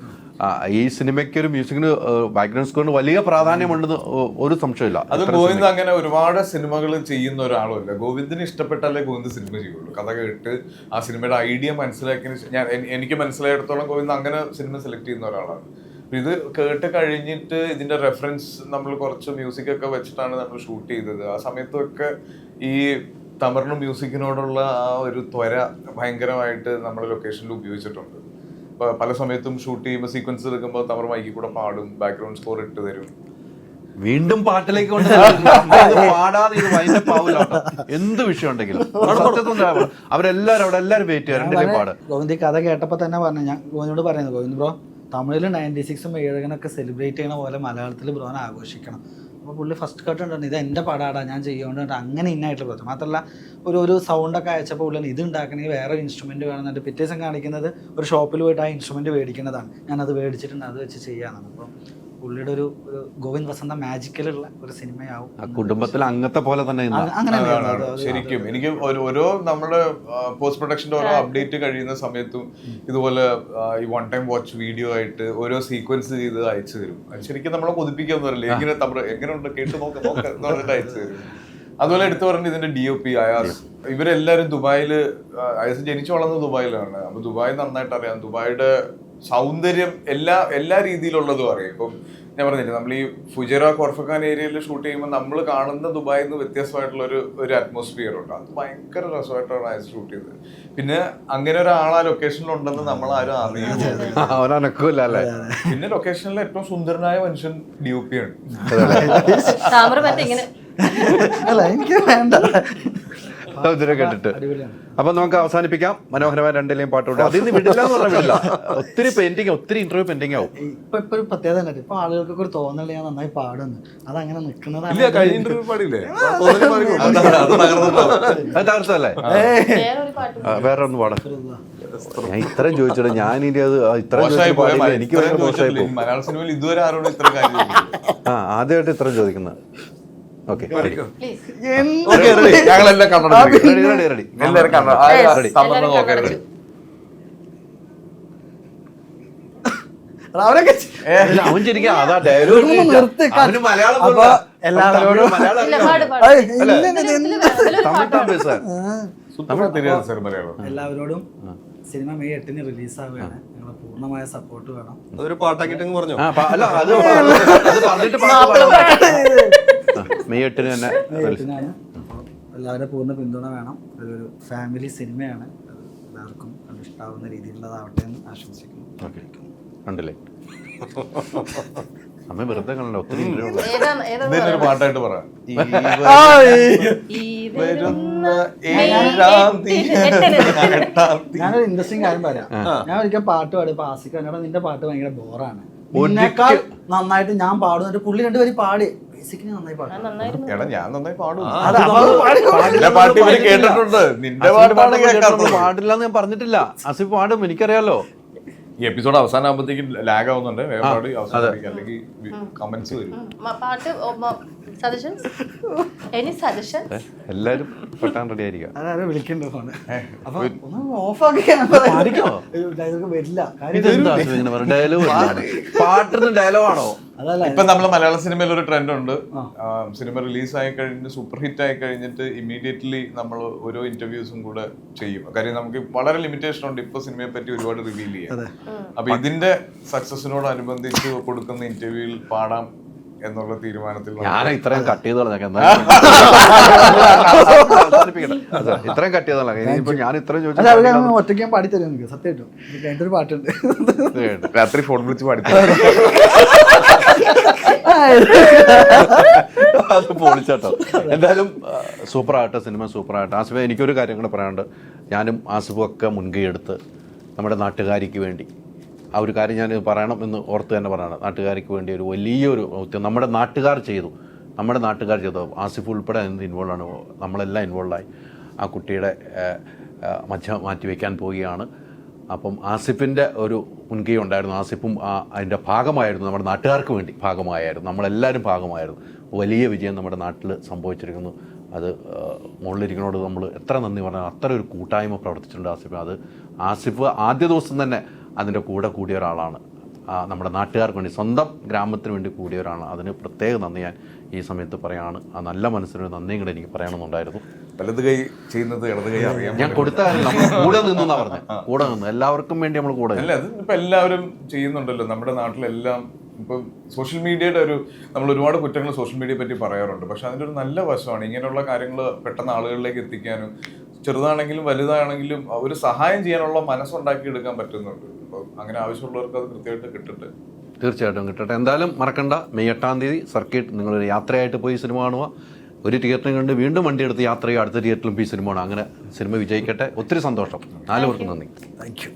ഈ സിനിമയ്ക്ക് ഒരു മ്യൂസിക്കിന് ബാക്ക്ഗ്രൗണ്ട് സ്കോറിന് വലിയ പ്രാധാന്യമുണ്ടെന്ന് ഒരു സംശയമില്ല. അത് ഗോവിന്ദ് അങ്ങനെ ഒരുപാട് സിനിമകൾ ചെയ്യുന്ന ഒരാളുമല്ല. ഗോവിന്ദിന് ഇഷ്ടപ്പെട്ടാലേ ഗോവിന്ദ് സിനിമ ചെയ്യുള്ളൂ. കഥ കേട്ട് ആ സിനിമയുടെ ഐഡിയ മനസ്സിലാക്കിയതിന് എനിക്ക് മനസ്സിലായിടത്തോളം ഗോവിന്ദ് അങ്ങനെ സിനിമ സെലക്ട് ചെയ്യുന്ന ഒരാളാണ്. ഇത് കേട്ട് കഴിഞ്ഞിട്ട് ഇതിന്റെ റെഫറൻസ് നമ്മൾ കുറച്ച് മ്യൂസിക് ഒക്കെ വെച്ചിട്ടാണ് നമ്മൾ ഷൂട്ട് ചെയ്തത്. ആ സമയത്തൊക്കെ ഈ തമറിന് മ്യൂസിക്കിനോടുള്ള ആ ഒരു ത്വര ഭയങ്കരമായിട്ട് നമ്മുടെ ലൊക്കേഷനിൽ ഉപയോഗിച്ചിട്ടുണ്ട്. പല സമയത്തും ഷൂട്ട് ചെയ്യുമ്പോൾ സീക്വൻസ് എടുക്കുമ്പോൾ തമർ മൈക്കിൽ കൂടെ പാടും, ബാക്ക്ഗ്രൗണ്ട് സ്കോർ ഇട്ട് തരും. വീണ്ടും പാട്ടിലേക്ക് കൊണ്ട് പാടാതെ ഇത് വൈൻഡ് അപ്പ് ആവില്ല. എന്ത് വിഷയം ഉണ്ടെങ്കിലും അവരെല്ലാരും അവിടെ എല്ലാരും വെയിറ്റ് ചെയ്യാൻ പാട്. ഗോവിന്ദ് കഥ കേട്ടപ്പോ തന്നെ പറഞ്ഞു, ഞാൻ ഗോവിന്ദോട് പറയുന്നത്, ഗോവിന്ദ് ബ്രോ തമിഴിൽ 96ഉം 7 സെലിബ്രേറ്റ് ചെയ്യണ പോലെ മലയാളത്തിൽ ബ്രോനെ ആഘോഷിക്കണം. അപ്പോൾ പുള്ളി ഫസ്റ്റ് കട്ട് ഉണ്ടായിരുന്നു, ഇത് എൻ്റെ പടാടാ ഞാൻ ചെയ്യുകൊണ്ട് അങ്ങനെ ഇന്നായിട്ടുള്ള പ്രശ്നം. മാത്രമല്ല ഒരു സൗണ്ടൊക്കെ അയച്ചപ്പോൾ ഉള്ളിൽ ഇത് ഉണ്ടാക്കണമെങ്കിൽ വേറെ ഇൻസ്ട്രുമെൻറ്റ് വേണമെന്നുണ്ട്. പിറ്റേ ദിവസം കാണിക്കുന്നത് ഒരു ഷോപ്പിൽ പോയിട്ട് ആ ഇൻസ്ട്രുമെൻറ്റ് മേടിക്കുന്നതാണ്. ഞാനത് മേടിച്ചിട്ടുണ്ട്, അത് വെച്ച് ചെയ്യാനാണ്. അപ്പോൾ പുള്ളിയുടെ ഒരു ഗോവിന്ദ് വസന്ത മാജിക്കലുള്ള ഒരു സിനിമയാവും. ആ കുടുംബത്തിലെ അംഗത്തെ പോലെ തന്നെ നിന്ന. അങ്ങനെ ശരിക്കും എനിക്ക് ഓരോ നമ്മുടെ പോസ്റ്റ് പ്രൊഡക്ഷന്റെ ഓരോ അപ്ഡേറ്റ് കഴിയുന്ന സമയത്തും ഇതുപോലെ ഈ വൺ ടൈം വാച്ച് വീഡിയോ ആയിട്ട് ഓരോ സീക്വൻസ് ചെയ്ത് അയച്ചു തരും. ശരിക്കും നമ്മളെ കൊതിപ്പിക്കാന്ന് പറയില്ലേ, എങ്ങനെയുണ്ട് കേട്ട് നോക്ക എന്ന് പറഞ്ഞിട്ട് അയച്ചു തരും. അതുപോലെ എടുത്തു പറഞ്ഞ ഇതിന്റെ DOP അയാസ്, ഇവരെല്ലാരും ദുബായില്, അയാസ് ജനിച്ചു വളർന്നത് ദുബായിലാണ്. അപ്പൊ ദുബായ് നന്നായിട്ട് അറിയാം. ദുബായിയുടെ സൗന്ദര്യം എല്ലാ രീതിയിലുള്ളതും അറിയാം. ഇപ്പം ഞാൻ പറഞ്ഞില്ലേ, നമ്മൾ ഈ ഫുജറ കോർഫഖാൻ ഏരിയയിൽ ഷൂട്ട് ചെയ്യുമ്പോൾ നമ്മൾ കാണുന്ന ദുബായിൽ നിന്ന് വ്യത്യസ്തമായിട്ടുള്ള ഒരു അറ്റ്മോസ്ഫിയർ ഉണ്ട്. അത് ഭയങ്കര രസമായിട്ടാണ് അയാൾ ഷൂട്ട് ചെയ്തത്. പിന്നെ അങ്ങനെ ഒരാൾ ആ ലൊക്കേഷനിൽ ഉണ്ടെന്ന് നമ്മളാരും അറിയില്ല. പിന്നെ ലൊക്കേഷനിലെ ഏറ്റവും സുന്ദരനായ മനുഷ്യൻ DOP ആണ്. അല്ല എനിക്ക് വേണ്ട. കേട്ടിട്ട് അപ്പൊ നമുക്ക് അവസാനിപ്പിക്കാം. മനോഹരമായ രണ്ടിലെയും പാട്ടുണ്ട്. അതിന് വിടില്ല എന്ന് പറഞ്ഞാൽ വിടില്ല. ഒത്തിരി ഇന്റർവ്യൂ പെൻഡിങ് ആവും. ഇപ്പൊ ഒരു പ്രത്യേകത ഉണ്ട്. ഇപ്പൊ ആളുകൾക്ക് ഒരു തോന്നൽ ഞാൻ നന്നായി പാടുന്നു, അതങ്ങനെ നിൽക്കുന്നതാണ്. അത് തകർത്തല്ലേ? വേറെ ഒന്ന് പാടാം. ഞാൻ ഇത്രയും ചോദിച്ചിട്ട് ഞാൻ ഇനി അത് ഇത്രയും പാടില്ല. എനിക്ക് ഭയങ്കര മോശമായി പോകും. മലയാള സിനിമയിൽ ഇതുവരെ ആരോടും ഇത്ര കാര്യം ആദ്യമായിട്ട് ഇത്രയും ചോദിക്കുന്നത്. ഓക്കെ, ഞങ്ങളെല്ലാം കണ്ണട റെഡി. എല്ലാവരും നോക്കരുത്. അവൻ ശരിക്കും അതാ ഡയലോഗ് മലയാളം എല്ലാവരോടും എല്ലാവരോടും സിനിമ May 8 റിലീസാവുകയാണ്. നിങ്ങളെ പൂർണ്ണമായ സപ്പോർട്ട് വേണം. അതൊരു പാട്ടാക്കിട്ട് പറഞ്ഞു. May 8 തന്നെ എല്ലാവരുടെ പൂർണ്ണ പിന്തുണ വേണം. അതൊരു ഫാമിലി സിനിമയാണ്. എല്ലാവർക്കും ഇഷ്ടാവുന്ന രീതിയിലുള്ളതാവട്ടെ എന്ന് ആശംസിക്കുന്നു. ഉണ്ടല്ലേ? അമ്മ വെറുതെ കാണല്ലോ. ഒത്തിരി ഒരു പാട്ടായിട്ട് പറയാം. ഞാനൊരു ഇൻട്രസ്റ്റിംഗ് കാര്യം പറയാം. ഞാൻ ഒരിക്കൽ പാട്ട് പാടി ആസിക്ക് എന്നോട് നിന്റെ പാട്ട് ഭയങ്കര ബോറാണ്, എന്നേക്കാൾ നന്നായിട്ട് ഞാൻ പാടുന്ന പുള്ളി രണ്ടുപേരും പാടി. ബേസിക്കലി നന്നായി പാടും. എടാ ഞാൻ നന്നായി പാടും. പാട്ട് ഇവര് കേട്ടിട്ടുണ്ട്. നിന്റെ പാട്ടാണ് പാടില്ലെന്ന് ഞാൻ പറഞ്ഞിട്ടില്ല. ആസിഫ് പാടും, എനിക്കറിയാലോ. ഈ എപ്പിസോഡ് അവസാനമാകുമ്പോഴത്തേക്കും ലാഗ് ആവുന്നുണ്ട്. വേഗം അവസാനിപ്പിക്കാം, അല്ലെങ്കിൽ കമന്റ്സ് വരും. എല്ലാരും പെട്ടാൻ റെഡി ആയിരിക്കും. അതാരും വിളിക്കണ്ട ഫോണ്. അപ്പൊ ഒന്ന് ഓഫാക്കി വരില്ല. പാട്ടിന് ഡയലോഗാണോ? ഇപ്പൊ നമ്മള് മലയാള സിനിമയിൽ ഒരു ട്രെൻഡ് ഉണ്ട്. സിനിമ റിലീസ് ആയി കഴിഞ്ഞ് സൂപ്പർ ഹിറ്റ് ആയി കഴിഞ്ഞിട്ട് ഇമ്മീഡിയറ്റ്ലി നമ്മൾ ഓരോ ഇന്റർവ്യൂസും കൂടെ ചെയ്യും. കാര്യം നമുക്ക് വളരെ ലിമിറ്റേഷൻ ഉണ്ട് ഇപ്പൊ സിനിമയെ പറ്റി ഒരുപാട് റിവീൽ ചെയ്യാം. അപ്പൊ ഇതിന്റെ സക്സസിനോടനുബന്ധിച്ച് കൊടുക്കുന്ന ഇന്റർവ്യൂവിൽ പാടാം എന്നുള്ള തീരുമാനത്തിൽ ഞാൻ ഇത്രയും കട്ട് ചെയ്ത് ഇത്രയും കട്ട് ചെയ്തല്ല. ഞാൻ ഇത്രയും ചോദിച്ചു ഒറ്റയ്ക്ക് ഞാൻ പാടിത്തരും. എനിക്ക് സത്യമായിട്ടും കഴിഞ്ഞൊരു പാട്ടുണ്ട്. രാത്രി ഫോൺ വിളിച്ച് പാടി അത് പൊളിച്ചാട്ടോ. എന്തായാലും സൂപ്പറാകട്ടെ, സിനിമ സൂപ്പറാകട്ടെ. ആസിഫ്, എനിക്കൊരു കാര്യം കൂടെ പറയാനുണ്ട്. ഞാനും ആസിഫും ഒക്കെ മുൻകൈ എടുത്ത് നമ്മുടെ നാട്ടുകാരിക്ക് വേണ്ടി ആ ഒരു കാര്യം ഞാൻ പറയണം എന്ന് ഓർത്ത് തന്നെ പറയണം. നാട്ടുകാർക്ക് വേണ്ടി ഒരു വലിയൊരു നമ്മുടെ നാട്ടുകാർ ചെയ്തു. ആസിഫ് ഉൾപ്പെടെ ഇൻവോൾവ് ആണ്. നമ്മളെല്ലാം ഇൻവോൾവായി. ആ കുട്ടിയുടെ മജ്ജ മാറ്റിവെക്കാൻ പോവുകയാണ്. അപ്പം ആസിഫിൻ്റെ ഒരു മുൻകൈ ഉണ്ടായിരുന്നു. ആസിഫും അതിൻ്റെ ഭാഗമായിരുന്നു. നമ്മുടെ നാട്ടുകാർക്ക് വേണ്ടി ഭാഗമായിരുന്നു. നമ്മളെല്ലാവരും ഭാഗമായിരുന്നു. വലിയ വിജയം നമ്മുടെ നാട്ടിൽ സംഭവിച്ചിരിക്കുന്നു. അത് മുകളിലിരിക്കുന്നതോട് നമ്മൾ എത്ര നന്ദി പറഞ്ഞാൽ അത്ര ഒരു കൂട്ടായ്മ പ്രവർത്തിച്ചിട്ടുണ്ട് ആസിഫ്. അത് ആസിഫ് ആദ്യ ദിവസം തന്നെ അതിൻ്റെ കൂടെ കൂടിയ ഒരാളാണ്. നമ്മുടെ നാട്ടുകാർക്ക് വേണ്ടി, സ്വന്തം ഗ്രാമത്തിന് വേണ്ടി കൂടിയ ഒരാളാണ്. അതിന് പ്രത്യേക നന്ദി ഞാൻ ഈ സമയത്ത് പറയാണ്. ആ നല്ല മനസ്സിനൊരു നന്ദിയും കൂടെ എനിക്ക് പറയണമെന്നുണ്ടായിരുന്നു. വലത് കൈ ചെയ്യുന്നത് ഇടത് കൈ അറിയാം. ഞാൻ കൊടുത്ത നമ്മൾ കൂടെ നിന്നാ പറഞ്ഞത്. കൂടെ നിന്ന് എല്ലാവർക്കും വേണ്ടി നമ്മൾ കൂടെ. അല്ല, അത് ഇപ്പൊ എല്ലാവരും ചെയ്യുന്നുണ്ടല്ലോ നമ്മുടെ നാട്ടിലെല്ലാം. ഇപ്പം സോഷ്യൽ മീഡിയയുടെ നമ്മൾ ഒരുപാട് കുറ്റങ്ങൾ സോഷ്യൽ മീഡിയയെ പറ്റി പറയാറുണ്ട്. പക്ഷെ അതിൻ്റെ ഒരു നല്ല വശമാണ് ഇങ്ങനെയുള്ള കാര്യങ്ങൾ പെട്ടെന്ന് ആളുകളിലേക്ക് എത്തിക്കാനും, ചെറുതാണെങ്കിലും വലുതാണെങ്കിലും ഒരു സഹായം ചെയ്യാനുള്ള മനസ്സുണ്ടാക്കി എടുക്കാൻ പറ്റുന്നുണ്ട്. അപ്പോൾ അങ്ങനെ ആവശ്യമുള്ളവർക്ക് അത് കൃത്യമായിട്ട് കിട്ടട്ടെ. തീർച്ചയായിട്ടും കിട്ടട്ടെ. എന്തായാലും മറക്കണ്ട, May 8 സർക്കിട്ട് നിങ്ങളൊരു യാത്രയായിട്ട് പോയി സിനിമ കാണുക. ഒരു തിയേറ്ററിൽ കണ്ട് വീണ്ടും വണ്ടി എടുത്ത് യാത്ര ചെയ്യുക. അടുത്ത തിയേറ്ററിലും പോയി സിനിമ കാണുക. അങ്ങനെ സിനിമ വിജയിക്കട്ടെ. ഒത്തിരി സന്തോഷം. 4 പേർക്കും നന്ദി. Thank you.